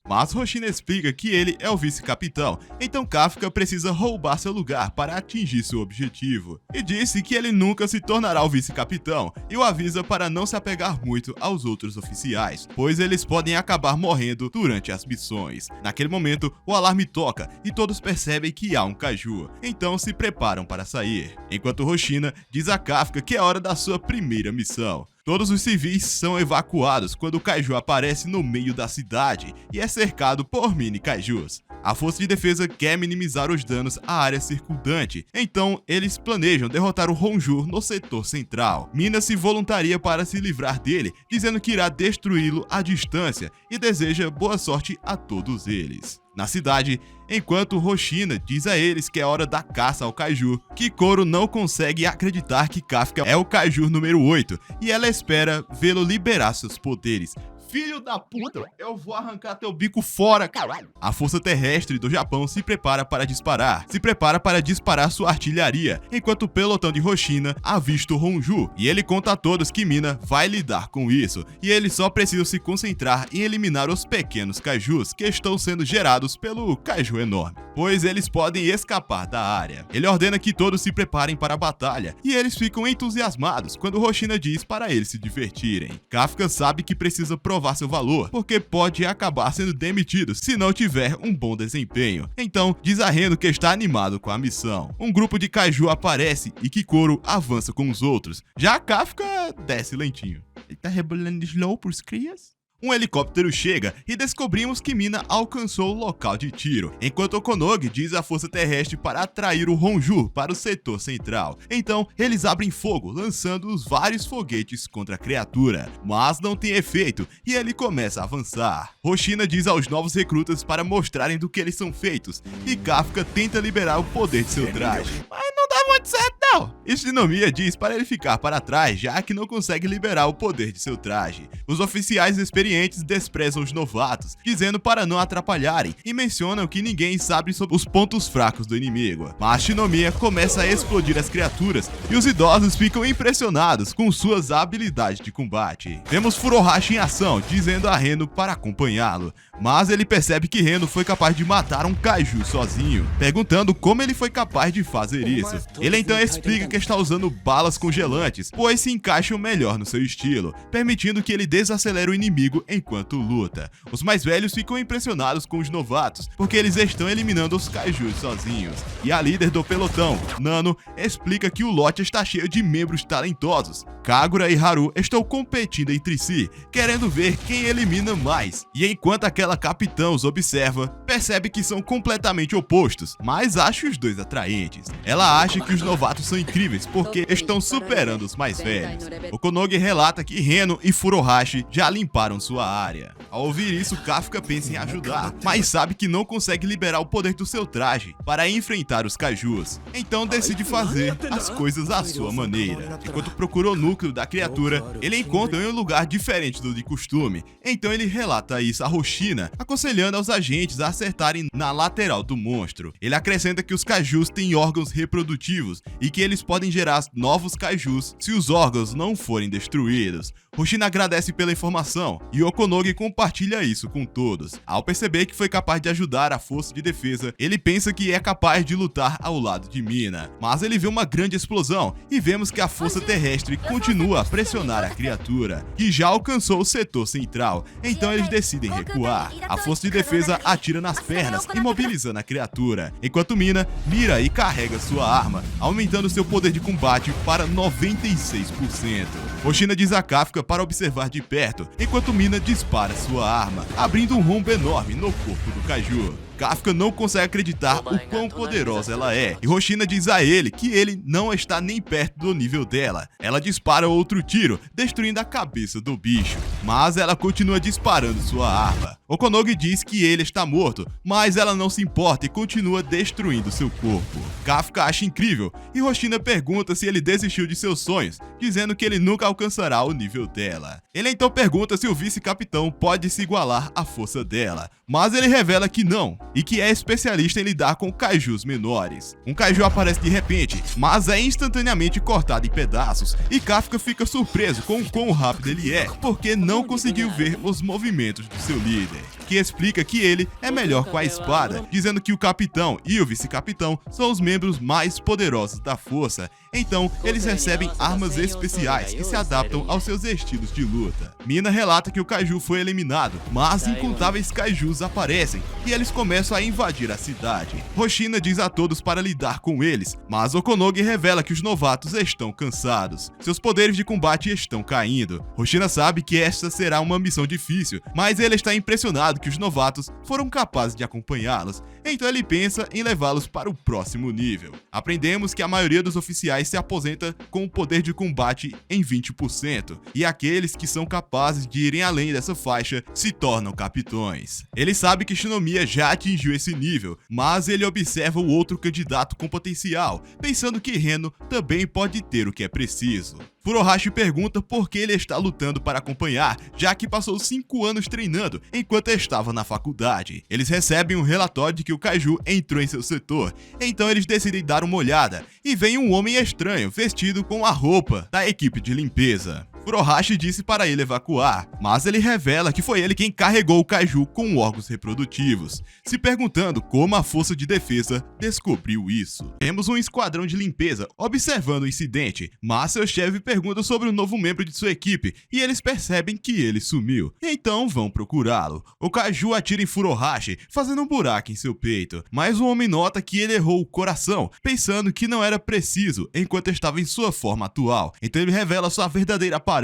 Mas Hoshina explica que ele é o vice-capitão, então Kafka precisa roubar seu lugar para atingir seu objetivo. E disse que ele nunca se tornará o vice-capitão, e o avisa para não se apegar muito aos outros oficiais, pois eles podem acabar morrendo durante as missões. Naquele momento, o alarme toca e todos percebem que há um kaiju, então se preparam para sair. Enquanto Hoshina diz a Kafka que é hora da sua primeira missão. Todos os civis são evacuados quando o kaiju aparece no meio da cidade e é cercado por mini kaijus. A força de defesa quer minimizar os danos à área circundante, então eles planejam derrotar o Honjur no setor central. Mina se voluntaria para se livrar dele, dizendo que irá destruí-lo à distância e deseja boa sorte a todos eles. Na cidade, enquanto Hoshina diz a eles que é hora da caça ao kaiju, Kikoro não consegue acreditar que Kafka é o kaiju número 8 e ela espera vê-lo liberar seus poderes. Filho da puta, eu vou arrancar teu bico fora, caralho. A força terrestre do Japão se prepara para disparar sua artilharia, enquanto o pelotão de Hoshina avista o Honju, e ele conta a todos que Mina vai lidar com isso, e eles só precisam se concentrar em eliminar os pequenos kaijus que estão sendo gerados pelo kaiju enorme, pois eles podem escapar da área. Ele ordena que todos se preparem para a batalha, e eles ficam entusiasmados quando Hoshina diz para eles se divertirem. Kafka sabe que precisa provar seu valor, porque pode acabar sendo demitido se não tiver um bom desempenho. Então, diz a Reno que está animado com a missão. Um grupo de kaiju aparece e Kikoro avança com os outros. Já Kafka desce lentinho. Ele tá rebolando slow pros crias? Um helicóptero chega e descobrimos que Mina alcançou o local de tiro, enquanto Okonogi diz à força terrestre para atrair o Honjur para o setor central. Então, eles abrem fogo, lançando os vários foguetes contra a criatura, mas não tem efeito e ele começa a avançar. Hoshina diz aos novos recrutas para mostrarem do que eles são feitos, e Kafka tenta liberar o poder de seu traje. Mas não dá muito certo não! E Shinomiya diz para ele ficar para trás, já que não consegue liberar o poder de seu traje. Os oficiais experientes desprezam os novatos, dizendo para não atrapalharem, e mencionam que ninguém sabe sobre os pontos fracos do inimigo. Mas Shinomiya começa a explodir as criaturas, e os idosos ficam impressionados com suas habilidades de combate. Vemos Furuhashi em ação, dizendo a Reno para acompanhá-lo, mas ele percebe que Reno foi capaz de matar um kaiju sozinho, perguntando como ele foi capaz de fazer isso. Ele então explica explica que está usando balas congelantes, pois se encaixam melhor no seu estilo, permitindo que ele desacelere o inimigo enquanto luta. Os mais velhos ficam impressionados com os novatos, porque eles estão eliminando os kaijus sozinhos. E a líder do pelotão, Nano, explica que o lote está cheio de membros talentosos. Kagura e Haru estão competindo entre si, querendo ver quem elimina mais. E enquanto aquela capitã os observa, percebe que são completamente opostos, mas acha os dois atraentes. Ela acha que os novatos são incríveis porque estão superando os mais velhos. Okonogi relata que Reno e Furuhashi já limparam sua área. Ao ouvir isso, Kafka pensa em ajudar, mas sabe que não consegue liberar o poder do seu traje para enfrentar os kaijus. Então decide fazer as coisas à sua maneira. Enquanto procura o núcleo da criatura, ele encontra em um lugar diferente do de costume. Então ele relata isso a Hoshina, aconselhando aos agentes a acertarem na lateral do monstro. Ele acrescenta que os kaijus têm órgãos reprodutivos e que eles podem gerar novos kaijus se os órgãos não forem destruídos. Hoshina agradece pela informação e Okonogi compartilha isso com todos. Ao perceber que foi capaz de ajudar a força de defesa, ele pensa que é capaz de lutar ao lado de Mina. Mas ele vê uma grande explosão e vemos que a força terrestre continua a pressionar a criatura, que já alcançou o setor central. Então eles decidem recuar. A força de defesa atira nas pernas, imobilizando a criatura, enquanto Mina mira e carrega sua arma, aumentando seu poder de combate para 96%. Hoshina diz a Kafka para observar de perto, enquanto Mina dispara sua arma, abrindo um rombo enorme no corpo do kaiju. Kafka não consegue acreditar o quão poderosa ela é, e Hoshina diz a ele que ele não está nem perto do nível dela. Ela dispara outro tiro, destruindo a cabeça do bicho, mas ela continua disparando sua arma. Okonogi diz que ele está morto, mas ela não se importa e continua destruindo seu corpo. Kafka acha incrível, e Hoshina pergunta se ele desistiu de seus sonhos, dizendo que ele nunca alcançará o nível dela. Ele então pergunta se o vice-capitão pode se igualar à força dela, mas ele revela que não, e que é especialista em lidar com kaijus menores. Um kaiju aparece de repente, mas é instantaneamente cortado em pedaços, e Kafka fica surpreso com o quão rápido ele é, porque não conseguiu ver os movimentos do seu líder, que explica que ele é melhor com a espada, dizendo que o capitão e o vice-capitão são os membros mais poderosos da força, então eles recebem armas especiais que se adaptam aos seus estilos de luta. Mina relata que o kaiju foi eliminado, mas incontáveis kaijus aparecem e eles começam a invadir a cidade. Hoshina diz a todos para lidar com eles, mas Okonogi revela que os novatos estão cansados. Seus poderes de combate estão caindo. Hoshina sabe que esta será uma missão difícil, mas ele está impressionado que os novatos foram capazes de acompanhá-los, então ele pensa em levá-los para o próximo nível. Aprendemos que a maioria dos oficiais se aposenta com o poder de combate em 20%, e aqueles que são capazes de irem além dessa faixa se tornam capitões. Ele sabe que Shinomiya já atingiu esse nível, mas ele observa o outro candidato com potencial, pensando que Reno também pode ter o que é preciso. Furuhashi pergunta por que ele está lutando para acompanhar, já que passou 5 anos treinando enquanto estava na faculdade. Eles recebem um relatório de que o kaiju entrou em seu setor, então eles decidem dar uma olhada, e vem um homem estranho vestido com a roupa da equipe de limpeza. Furuhashi disse para ele evacuar, mas ele revela que foi ele quem carregou o kaiju com órgãos reprodutivos, se perguntando como a força de defesa descobriu isso. Temos um esquadrão de limpeza observando o incidente, mas seu chefe pergunta sobre o novo membro de sua equipe e eles percebem que ele sumiu, então vão procurá-lo. O kaiju atira em Furuhashi, fazendo um buraco em seu peito, mas o homem nota que ele errou o coração, pensando que não era preciso enquanto estava em sua forma atual, então ele revela sua verdadeira aparência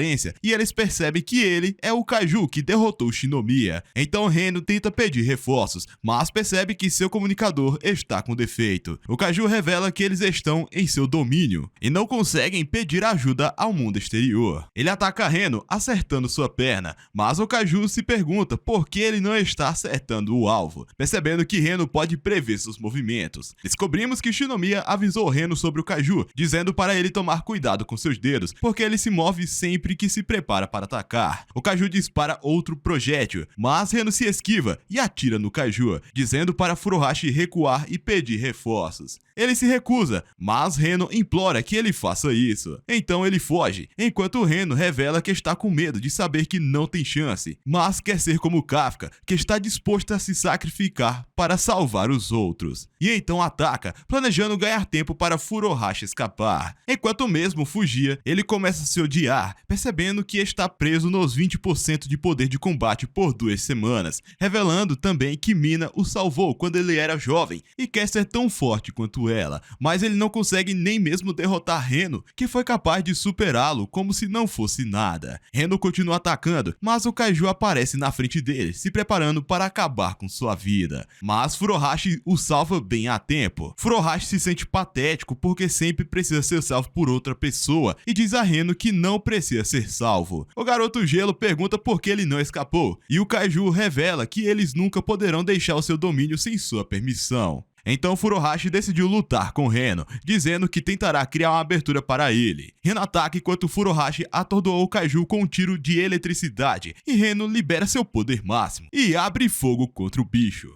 e eles percebem que ele é o kaiju que derrotou Shinomiya. Então Reno tenta pedir reforços, mas percebe que seu comunicador está com defeito. O kaiju revela que eles estão em seu domínio e não conseguem pedir ajuda ao mundo exterior. Ele ataca Reno acertando sua perna, mas o kaiju se pergunta por que ele não está acertando o alvo, percebendo que Reno pode prever seus movimentos. Descobrimos que Shinomiya avisou Reno sobre o kaiju, dizendo para ele tomar cuidado com seus dedos, porque ele se move sempre sempre que se prepara para atacar. O Kaiju dispara outro projétil, mas Reno se esquiva e atira no Kaiju, dizendo para Furuhashi recuar e pedir reforços. Ele se recusa, mas Reno implora que ele faça isso. Então ele foge, enquanto Reno revela que está com medo de saber que não tem chance, mas quer ser como Kafka, que está disposto a se sacrificar para salvar os outros. E então ataca, planejando ganhar tempo para Furuhashi escapar. Enquanto mesmo fugia, ele começa a se odiar, percebendo que está preso nos 20% de poder de combate por 2 semanas, revelando também que Mina o salvou quando ele era jovem e quer ser tão forte quanto ela, mas ele não consegue nem mesmo derrotar Reno, que foi capaz de superá-lo como se não fosse nada. Reno continua atacando, mas o Kaiju aparece na frente dele, se preparando para acabar com sua vida. Mas Furuhashi o salva bem a tempo. Furuhashi se sente patético porque sempre precisa ser salvo por outra pessoa e diz a Reno que não precisa ser salvo. O garoto Gelo pergunta por que ele não escapou, e o Kaiju revela que eles nunca poderão deixar o seu domínio sem sua permissão. Então Furuhashi decidiu lutar com Reno, dizendo que tentará criar uma abertura para ele. Reno ataca enquanto Furuhashi atordoou o Kaiju com um tiro de eletricidade, e Reno libera seu poder máximo e abre fogo contra o bicho.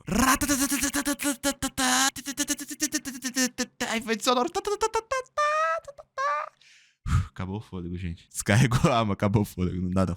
Acabou o fôlego, gente. Descarregou a arma, acabou o fôlego, não dá não.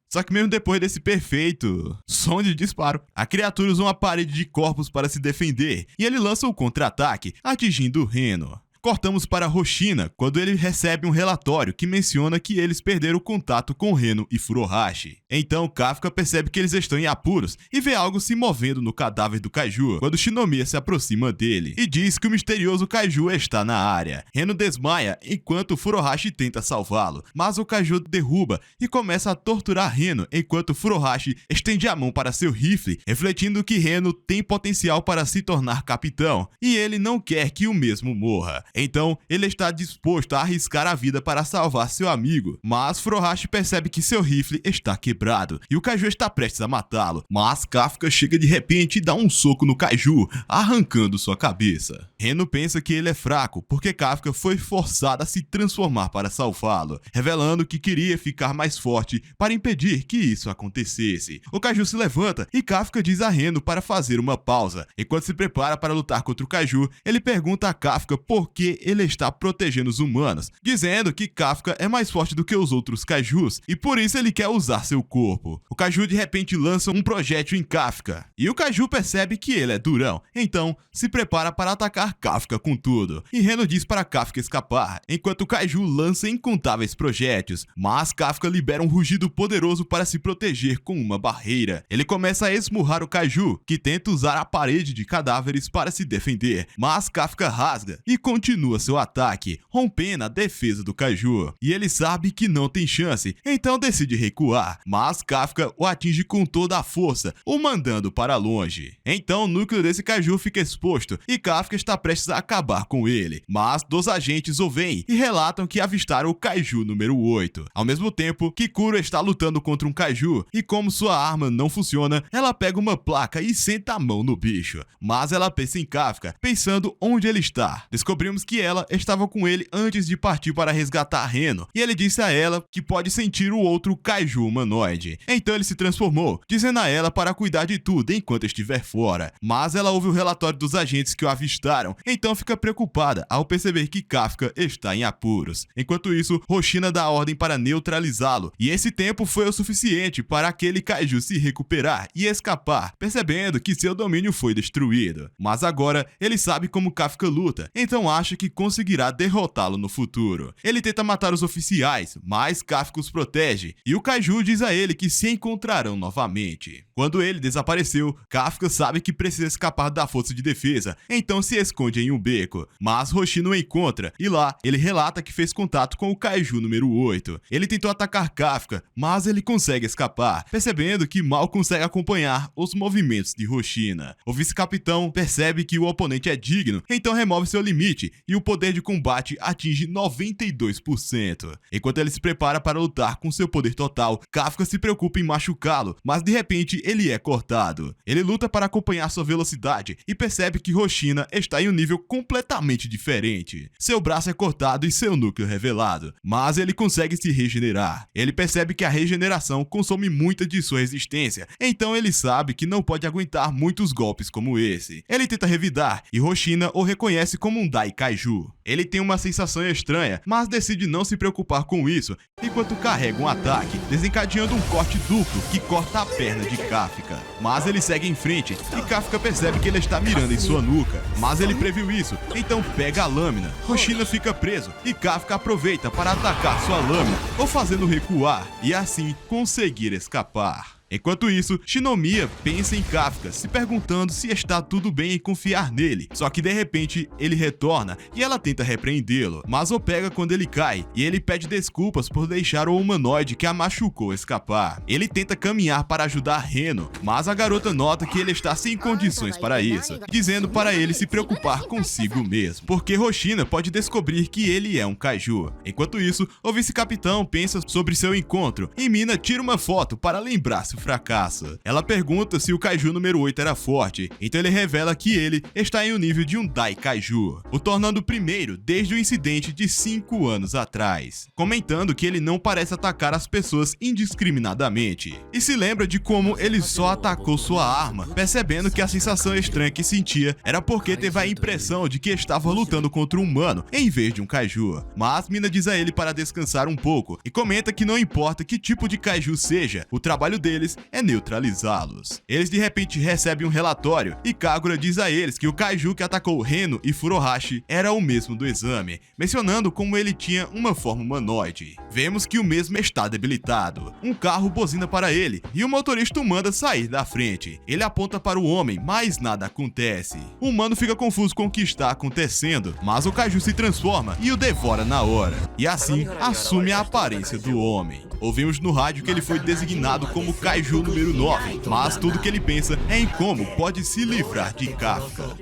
Só que mesmo depois desse perfeito som de disparo, a criatura usa uma parede de corpos para se defender, e ele lança um contra-ataque, atingindo Reno. Cortamos para Hoshina, quando ele recebe um relatório que menciona que eles perderam o contato com Reno e Furuhashi. Então Kafka percebe que eles estão em apuros e vê algo se movendo no cadáver do Kaiju, quando Shinomiya se aproxima dele e diz que o misterioso Kaiju está na área. Reno desmaia enquanto Furuhashi tenta salvá-lo, mas o Kaiju derruba e começa a torturar Reno enquanto Furuhashi estende a mão para seu rifle, refletindo que Reno tem potencial para se tornar capitão, e ele não quer que o mesmo morra. Então, ele está disposto a arriscar a vida para salvar seu amigo, mas Furuhashi percebe que seu rifle está quebrado e o Kaiju está prestes a matá-lo, mas Kafka chega de repente e dá um soco no Kaiju, arrancando sua cabeça. Reno pensa que ele é fraco porque Kafka foi forçado a se transformar para salvá-lo, revelando que queria ficar mais forte para impedir que isso acontecesse. O Kaiju se levanta e Kafka diz a Reno para fazer uma pausa. Enquanto se prepara para lutar contra o Kaiju, ele pergunta a Kafka por que ele está protegendo os humanos, dizendo que Kafka é mais forte do que os outros Kaijus e por isso ele quer usar seu corpo. O Kaiju de repente lança um projétil em Kafka e o Kaiju percebe que ele é durão, então se prepara para atacar Kafka com tudo. E Reno diz para Kafka escapar, enquanto o Kaiju lança incontáveis projéteis, mas Kafka libera um rugido poderoso para se proteger com uma barreira. Ele começa a esmurrar o Kaiju, que tenta usar a parede de cadáveres para se defender, mas Kafka rasga e continua seu ataque, rompendo a defesa do Kaiju. E ele sabe que não tem chance, então decide recuar, mas Kafka o atinge com toda a força, o mandando para longe. Então o núcleo desse Kaiju fica exposto e Kafka está prestes a acabar com ele, mas 2 agentes o veem e relatam que avistaram o Kaiju número 8. Ao mesmo tempo, Kikuro está lutando contra um Kaiju e como sua arma não funciona, ela pega uma placa e senta a mão no bicho, mas ela pensa em Kafka, pensando onde ele está. Descobrimos que ela estava com ele antes de partir para resgatar Reno, e ele disse a ela que pode sentir o outro Kaiju humanoide. Então ele se transformou, dizendo a ela para cuidar de tudo enquanto estiver fora. Mas ela ouve o relatório dos agentes que o avistaram, então fica preocupada ao perceber que Kafka está em apuros. Enquanto isso, Hoshina dá ordem para neutralizá-lo, e esse tempo foi o suficiente para aquele Kaiju se recuperar e escapar, percebendo que seu domínio foi destruído. Mas agora ele sabe como Kafka luta, então acha que conseguirá derrotá-lo no futuro. Ele tenta matar os oficiais, mas Kafka os protege, e o Kaiju diz a ele que se encontrarão novamente. Quando ele desapareceu, Kafka sabe que precisa escapar da força de defesa, então se esconde em um beco, mas Hoshino o encontra, e lá ele relata que fez contato com o Kaiju número 8. Ele tentou atacar Kafka, mas ele consegue escapar, percebendo que mal consegue acompanhar os movimentos de Hoshina. O vice-capitão percebe que o oponente é digno, então remove seu limite e o poder de combate atinge 92%. Enquanto ele se prepara para lutar com seu poder total, Kafka se preocupa em machucá-lo, mas de repente ele é cortado. Ele luta para acompanhar sua velocidade e percebe que Hoshina está em um nível completamente diferente. Seu braço é cortado e seu núcleo revelado, mas ele consegue se regenerar. Ele percebe que a regeneração consome muita de sua resistência, então ele sabe que não pode aguentar muitos golpes como esse. Ele tenta revidar e Hoshina o reconhece como um Dai Kaiju. Ele tem uma sensação estranha, mas decide não se preocupar com isso, enquanto carrega um ataque, desencadeando um corte duplo que corta a perna de Kafka. Mas ele segue em frente e Kafka percebe que ele está mirando em sua nuca, mas ele previu isso, então pega a lâmina. Hoshina fica preso e Kafka aproveita para atacar sua lâmina, o fazendo recuar e assim conseguir escapar. Enquanto isso, Shinomiya pensa em Kafka, se perguntando se está tudo bem em confiar nele. Só que de repente, ele retorna e ela tenta repreendê-lo, mas o pega quando ele cai e ele pede desculpas por deixar o humanoide que a machucou escapar. Ele tenta caminhar para ajudar Reno, mas a garota nota que ele está sem condições para isso, dizendo para ele se preocupar consigo mesmo, porque Hoshina pode descobrir que ele é um kaiju. Enquanto isso, o vice-capitão pensa sobre seu encontro e Mina tira uma foto para lembrar-se fracasso. Ela pergunta se o Kaiju número 8 era forte, então ele revela que ele está em um nível de um Dai Kaiju, o tornando o primeiro desde o incidente de 5 anos atrás, comentando que ele não parece atacar as pessoas indiscriminadamente, e se lembra de como ele só atacou sua arma, percebendo que a sensação estranha que sentia era porque teve a impressão de que estava lutando contra um humano em vez de um Kaiju. Mas Mina diz a ele para descansar um pouco, e comenta que não importa que tipo de Kaiju seja, o trabalho deles é neutralizá-los. Eles de repente recebem um relatório e Kagura diz a eles que o Kaiju que atacou Reno e Furuhashi era o mesmo do exame, mencionando como ele tinha uma forma humanoide. Vemos que o mesmo está debilitado. Um carro buzina para ele e o motorista o manda sair da frente. Ele aponta para o homem, mas nada acontece. O humano fica confuso com o que está acontecendo, mas o Kaiju se transforma e o devora na hora, e assim assume a aparência do homem. Ouvimos no rádio que ele foi designado como Kaiju número 9, mas tudo que ele pensa é em como pode se livrar de Kafka.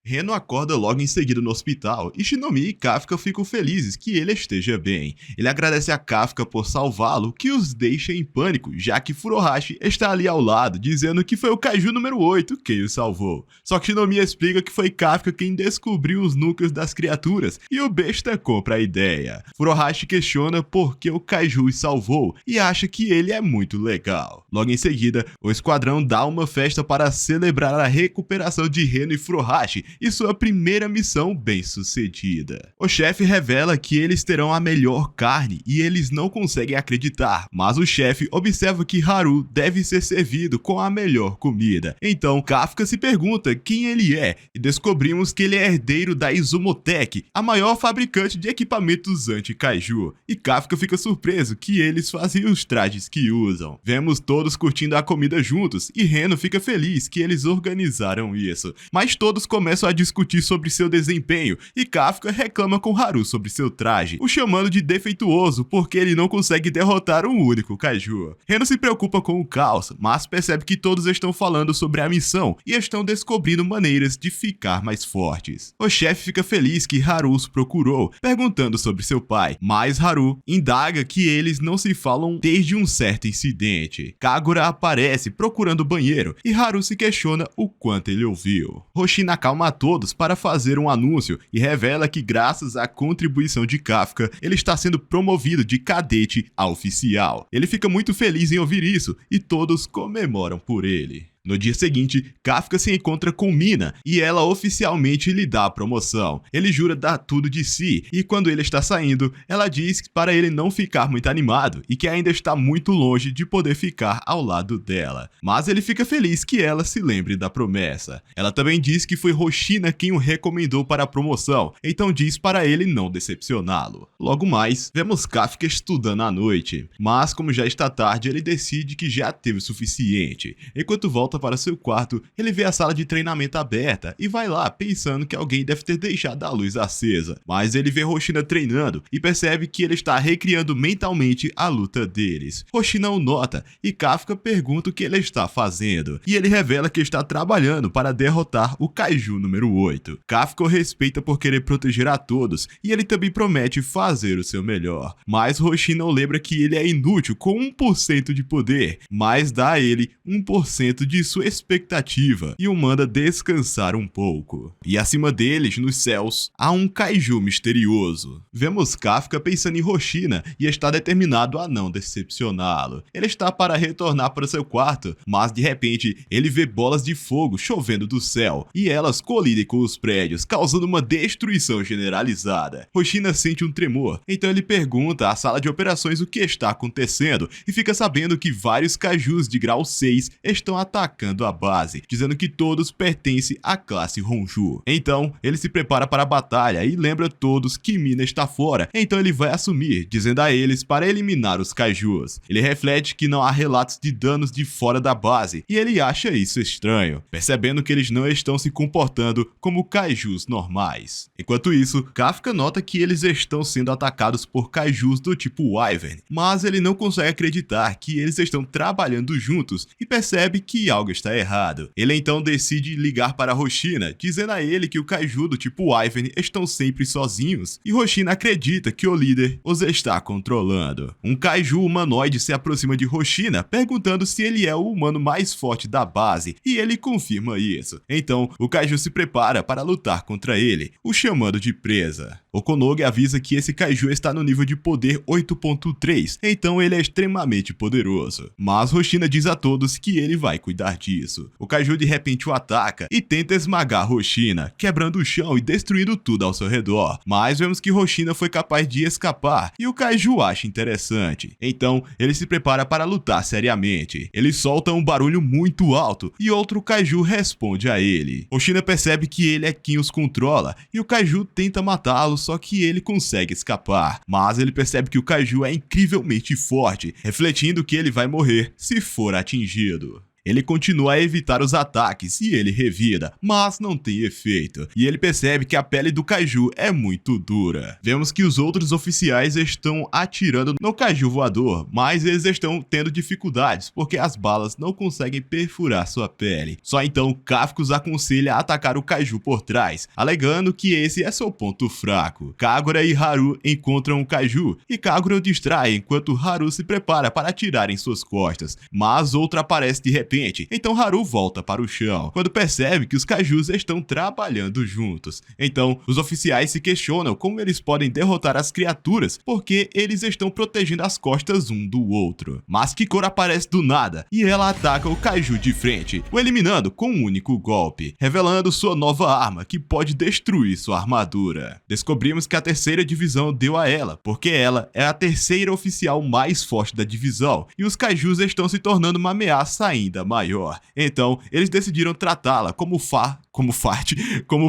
Reno acorda logo em seguida no hospital e Shinomiya e Kafka ficam felizes que ele esteja bem. Ele agradece a Kafka por salvá-lo, que os deixa em pânico, já que Furuhashi está ali ao lado, dizendo que foi o Kaiju número 8 quem o salvou. Só que Shinomiya explica que foi Kafka quem descobriu os núcleos das criaturas e o besta compra a ideia. Furuhashi questiona por que o Kaiju o salvou e acha que ele é muito legal. Logo em seguida, o esquadrão dá uma festa para celebrar a recuperação de Reno e Furuhashi e sua primeira missão bem-sucedida. O chefe revela que eles terão a melhor carne e eles não conseguem acreditar, mas o chefe observa que Haru deve ser servido com a melhor comida. Então Kafka se pergunta quem ele é e descobrimos que ele é herdeiro da Izumotech, a maior fabricante de equipamentos anti-kaiju, e Kafka fica surpreso que eles fazem os trajes que usam. Vemos todos curtindo a comida juntos e Reno fica feliz que eles organizaram isso, mas todos começam a discutir sobre seu desempenho e Kafka reclama com Haru sobre seu traje, o chamando de defeituoso porque ele não consegue derrotar um único kaiju. Reno se preocupa com o caos, mas percebe que todos estão falando sobre a missão e estão descobrindo maneiras de ficar mais fortes. O chefe fica feliz que Haru os procurou, perguntando sobre seu pai, mas Haru indaga que eles não se falam desde um certo incidente. Kagura aparece procurando o banheiro e Haru se questiona o quanto ele ouviu. Hoshina acalma a todos para fazer um anúncio e revela que graças à contribuição de Kafka, ele está sendo promovido de cadete a oficial. Ele fica muito feliz em ouvir isso e todos comemoram por ele. No dia seguinte, Kafka se encontra com Mina e ela oficialmente lhe dá a promoção. Ele jura dar tudo de si e quando ele está saindo, ela diz para ele não ficar muito animado e que ainda está muito longe de poder ficar ao lado dela. Mas ele fica feliz que ela se lembre da promessa. Ela também diz que foi Hoshina quem o recomendou para a promoção, então diz para ele não decepcioná-lo. Logo mais, vemos Kafka estudando à noite, mas como já está tarde, ele decide que já teve o suficiente. Enquanto volta volta para seu quarto, ele vê a sala de treinamento aberta e vai lá pensando que alguém deve ter deixado a luz acesa. Mas ele vê Hoshina treinando e percebe que ele está recriando mentalmente a luta deles. Hoshina o nota e Kafka pergunta o que ele está fazendo, e ele revela que está trabalhando para derrotar o Kaiju número 8. Kafka o respeita por querer proteger a todos e ele também promete fazer o seu melhor. Mas Hoshina o lembra que ele é inútil com 1% de poder, mas dá a ele 1% de sua expectativa e o manda descansar um pouco. E acima deles, nos céus, há um Kaiju misterioso. Vemos Kafka pensando em Hoshina e está determinado a não decepcioná-lo. Ele está para retornar para seu quarto, mas de repente ele vê bolas de fogo chovendo do céu e elas colidem com os prédios, causando uma destruição generalizada. Hoshina sente um tremor, então ele pergunta à sala de operações o que está acontecendo e fica sabendo que vários Kaijus de grau 6 estão atacando a base, dizendo que todos pertencem à classe Honju. Então ele se prepara para a batalha e lembra todos que Mina está fora, então ele vai assumir, dizendo a eles para eliminar os Kaijus. Ele reflete que não há relatos de danos de fora da base e ele acha isso estranho, percebendo que eles não estão se comportando como Kaijus normais. Enquanto isso, Kafka nota que eles estão sendo atacados por Kaijus do tipo Wyvern, mas ele não consegue acreditar que eles estão trabalhando juntos e percebe que algo está errado. Ele então decide ligar para Hoshina, dizendo a ele que o Kaiju do tipo Wyvern estão sempre sozinhos, e Hoshina acredita que o líder os está controlando. Um Kaiju humanoide se aproxima de Hoshina, perguntando se ele é o humano mais forte da base, e ele confirma isso. Então, o Kaiju se prepara para lutar contra ele, o chamando de presa. Okonogi avisa que esse Kaiju está no nível de poder 8.3, então ele é extremamente poderoso. Mas Hoshina diz a todos que ele vai cuidar disso. O Kaiju de repente o ataca e tenta esmagar Hoshina, quebrando o chão e destruindo tudo ao seu redor. Mas vemos que Hoshina foi capaz de escapar e o Kaiju acha interessante. Então ele se prepara para lutar seriamente. Ele solta um barulho muito alto e outro Kaiju responde a ele. Hoshina percebe que ele é quem os controla e o Kaiju tenta matá-lo, só que ele consegue escapar. Mas ele percebe que o Kaiju é incrivelmente forte, refletindo que ele vai morrer se for atingido. Ele continua a evitar os ataques e ele revida, mas não tem efeito, e ele percebe que a pele do Kaiju é muito dura. Vemos que os outros oficiais estão atirando no Kaiju voador, mas eles estão tendo dificuldades, porque as balas não conseguem perfurar sua pele. Só então Kafka os aconselha a atacar o Kaiju por trás, alegando que esse é seu ponto fraco. Kagura e Haru encontram o Kaiju, e Kagura o distrai enquanto Haru se prepara para atirar em suas costas, mas outro aparece de repente. Então Haru volta para o chão, quando percebe que os Kaijus estão trabalhando juntos. Então, os oficiais se questionam como eles podem derrotar as criaturas, porque eles estão protegendo as costas um do outro. Mas Kikoro aparece do nada, e ela ataca o Kaiju de frente, o eliminando com um único golpe, revelando sua nova arma, que pode destruir sua armadura. Descobrimos que a terceira divisão deu a ela, porque ela é a terceira oficial mais forte da divisão, e os Kaijus estão se tornando uma ameaça ainda maior. Então, eles decidiram tratá-la como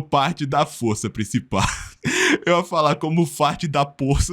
parte da força principal. Eu ia falar como parte da força.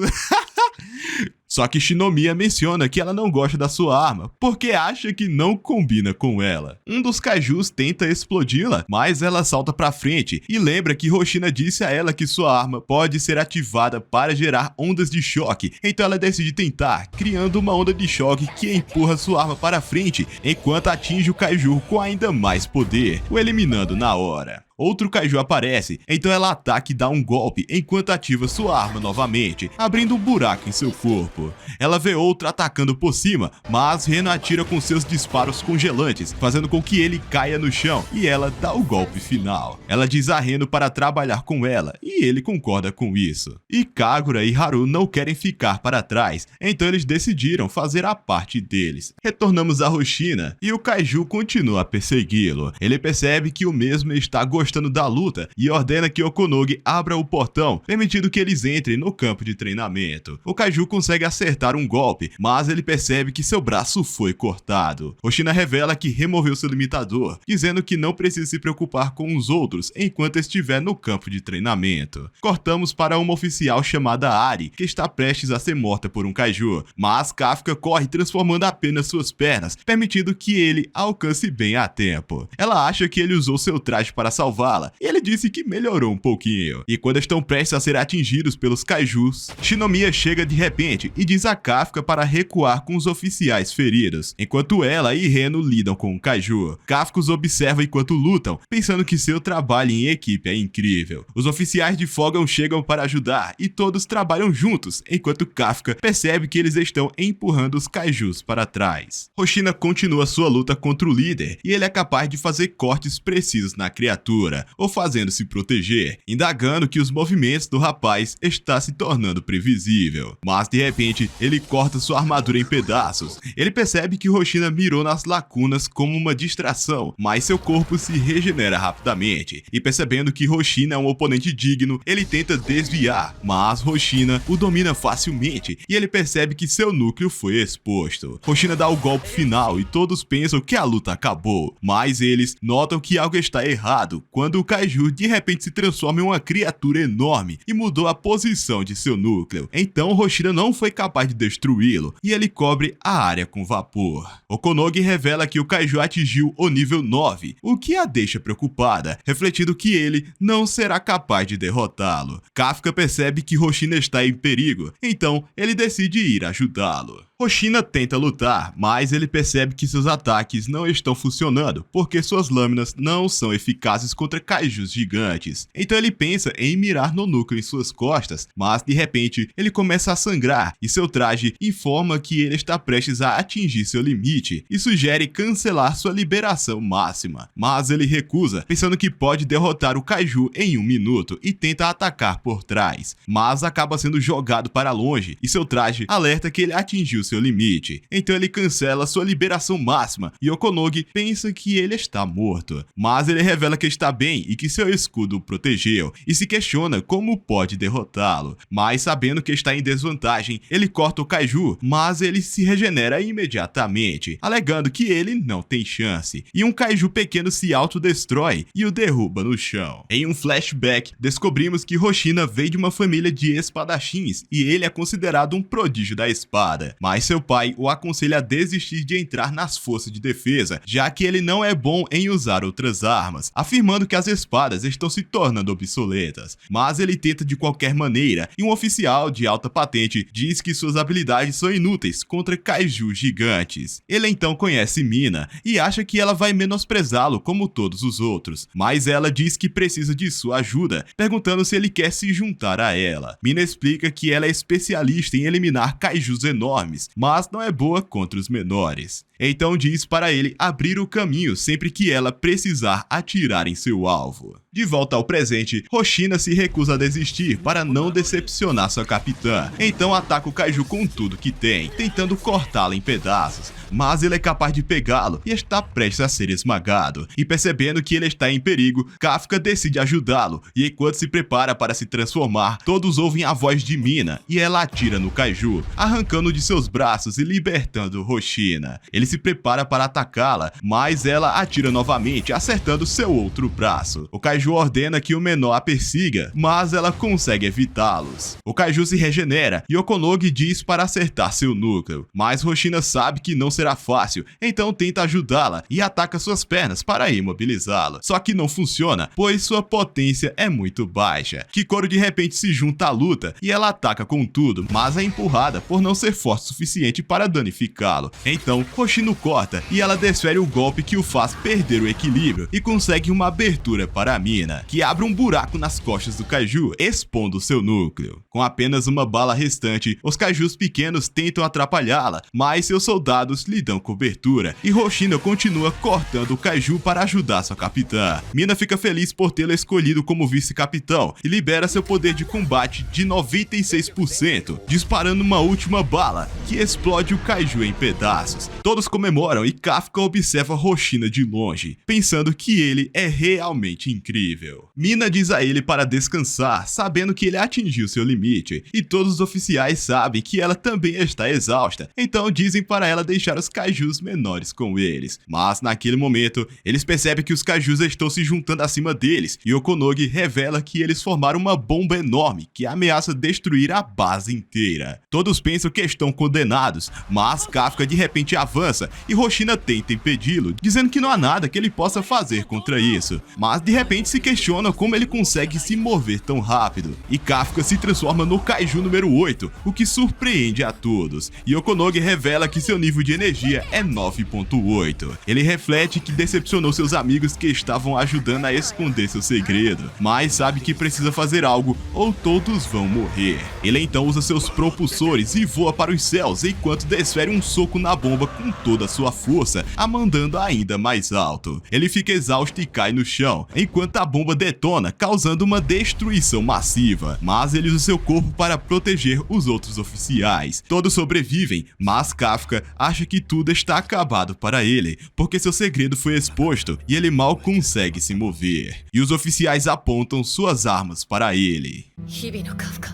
Só que Shinomiya menciona que ela não gosta da sua arma, porque acha que não combina com ela. Um dos Kaijus tenta explodi-la, mas ela salta pra frente e lembra que Hoshina disse a ela que sua arma pode ser ativada para gerar ondas de choque, então ela decide tentar, criando uma onda de choque que empurra sua arma para frente, enquanto atinge o Kaiju com ainda mais poder, o eliminando na hora. Outro Kaiju aparece, então ela ataca e dá um golpe enquanto ativa sua arma novamente, abrindo um buraco em seu corpo. Ela vê outro atacando por cima, mas Reno atira com seus disparos congelantes, fazendo com que ele caia no chão e ela dá o golpe final. Ela diz a Reno para trabalhar com ela e ele concorda com isso. E Kagura e Haru não querem ficar para trás, então eles decidiram fazer a parte deles. Retornamos a Hoshina e o Kaiju continua a persegui-lo. Ele percebe que o mesmo está gostando gostando da luta e ordena que Okonogi abra o portão, permitindo que eles entrem no campo de treinamento. O Kaiju consegue acertar um golpe, mas ele percebe que seu braço foi cortado. Hoshina revela que removeu seu limitador, dizendo que não precisa se preocupar com os outros enquanto estiver no campo de treinamento. Cortamos para uma oficial chamada Ari, que está prestes a ser morta por um Kaiju, mas Kafka corre transformando apenas suas pernas, permitindo que ele alcance bem a tempo. Ela acha que ele usou seu traje para salvá-la, e ele disse que melhorou um pouquinho. E quando estão prestes a ser atingidos pelos Kaijus, Shinomiya chega de repente e diz a Kafka para recuar com os oficiais feridos, enquanto ela e Reno lidam com o Kaiju. Kafka os observa enquanto lutam, pensando que seu trabalho em equipe é incrível. Os oficiais de Fogon chegam para ajudar e todos trabalham juntos, enquanto Kafka percebe que eles estão empurrando os Kaijus para trás. Hoshina continua sua luta contra o líder e ele é capaz de fazer cortes precisos na criatura, ou fazendo se proteger, indagando que os movimentos do rapaz está se tornando previsível. Mas de repente, ele corta sua armadura em pedaços. Ele percebe que Hoshina mirou nas lacunas como uma distração, mas seu corpo se regenera rapidamente, e percebendo que Hoshina é um oponente digno, ele tenta desviar, mas Hoshina o domina facilmente e ele percebe que seu núcleo foi exposto. Hoshina dá o golpe final e todos pensam que a luta acabou, mas eles notam que algo está errado quando o Kaiju de repente se transforma em uma criatura enorme e mudou a posição de seu núcleo. Então Hoshina não foi capaz de destruí-lo e ele cobre a área com vapor. Okonogi revela que o Kaiju atingiu o nível 9, o que a deixa preocupada, refletindo que ele não será capaz de derrotá-lo. Kafka percebe que Hoshina está em perigo, então ele decide ir ajudá-lo. Hoshina tenta lutar, mas ele percebe que seus ataques não estão funcionando, porque suas lâminas não são eficazes contra kaijus gigantes. Então ele pensa em mirar no núcleo em suas costas, mas de repente ele começa a sangrar e seu traje informa que ele está prestes a atingir seu limite e sugere cancelar sua liberação máxima. Mas ele recusa, pensando que pode derrotar o kaiju em 1 minuto e tenta atacar por trás, mas acaba sendo jogado para longe e seu traje alerta que ele atingiu seu limite. Então ele cancela sua liberação máxima e Okonogi pensa que ele está morto. Mas ele revela que está bem e que seu escudo o protegeu e se questiona como pode derrotá-lo. Mas sabendo que está em desvantagem, ele corta o Kaiju, mas ele se regenera imediatamente, alegando que ele não tem chance. E um Kaiju pequeno se autodestrói e o derruba no chão. Em um flashback, descobrimos que Hoshina veio de uma família de espadachins e ele é considerado um prodígio da espada. Mas seu pai o aconselha a desistir de entrar nas forças de defesa, já que ele não é bom em usar outras armas, afirmando que as espadas estão se tornando obsoletas. Mas ele tenta de qualquer maneira, e um oficial de alta patente diz que suas habilidades são inúteis contra kaijus gigantes. Ele então conhece Mina e acha que ela vai menosprezá-lo como todos os outros, mas ela diz que precisa de sua ajuda, perguntando se ele quer se juntar a ela. Mina explica que ela é especialista em eliminar kaijus enormes, mas não é boa contra os menores. Então diz para ele abrir o caminho sempre que ela precisar atirar em seu alvo. De volta ao presente, Hoshina se recusa a desistir para não decepcionar sua capitã. Então ataca o Kaiju com tudo que tem, tentando cortá-lo em pedaços. Mas ele é capaz de pegá-lo e está prestes a ser esmagado. E percebendo que ele está em perigo, Kafka decide ajudá-lo. E enquanto se prepara para se transformar, todos ouvem a voz de Mina e ela atira no Kaiju, arrancando de seus braços e libertando Hoshina. Ele se prepara para atacá-la, mas ela atira novamente, acertando seu outro braço. O Kaiju ordena que o menor a persiga, mas ela consegue evitá-los. O Kaiju se regenera e Okonogi diz para acertar seu núcleo, mas Hoshina sabe que não será fácil, então tenta ajudá-la e ataca suas pernas para imobilizá-la. Só que não funciona, pois sua potência é muito baixa. Kikoro de repente se junta à luta e ela ataca com tudo, mas é empurrada por não ser forte o suficiente para danificá-lo. Então Hoshina o corta e ela desfere o golpe que o faz perder o equilíbrio e consegue uma abertura para a Mina, que abre um buraco nas costas do Kaiju, expondo seu núcleo. Com apenas uma bala restante, os Kaijus pequenos tentam atrapalhá-la, mas seus soldados lhe dão cobertura e Hoshina continua cortando o Kaiju para ajudar sua capitã. Mina fica feliz por tê-la escolhido como vice-capitão e libera seu poder de combate de 96%, disparando uma última bala que explode o Kaiju em pedaços. Todos comemoram e Kafka observa Hoshina de longe, pensando que ele é realmente incrível. Mina diz a ele para descansar, sabendo que ele atingiu seu limite, e todos os oficiais sabem que ela também está exausta, então dizem para ela deixar os kaijus menores com eles. Mas naquele momento, eles percebem que os kaijus estão se juntando acima deles, e Okonogi revela que eles formaram uma bomba enorme que ameaça destruir a base inteira. Todos pensam que estão condenados, mas Kafka de repente avança e Hoshina tenta impedi-lo, dizendo que não há nada que ele possa fazer contra isso. Mas de repente se questiona como ele consegue se mover tão rápido, e Kafka se transforma no kaiju número 8, o que surpreende a todos, e Okonogi revela que seu nível de energia é 9.8. Ele reflete que decepcionou seus amigos que estavam ajudando a esconder seu segredo, mas sabe que precisa fazer algo ou todos vão morrer. Ele então usa seus propulsores e voa para os céus enquanto desfere um soco na bomba com toda a sua força, a mandando ainda mais alto. Ele fica exausto e cai no chão, enquanto a bomba detona, causando uma destruição massiva, mas ele usa seu corpo para proteger os outros oficiais. Todos sobrevivem, mas Kafka acha que tudo está acabado para ele, porque seu segredo foi exposto e ele mal consegue se mover. E os oficiais apontam suas armas para ele. 日々のカフカ、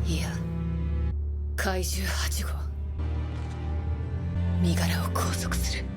いや怪獣8号、身柄を拘束する。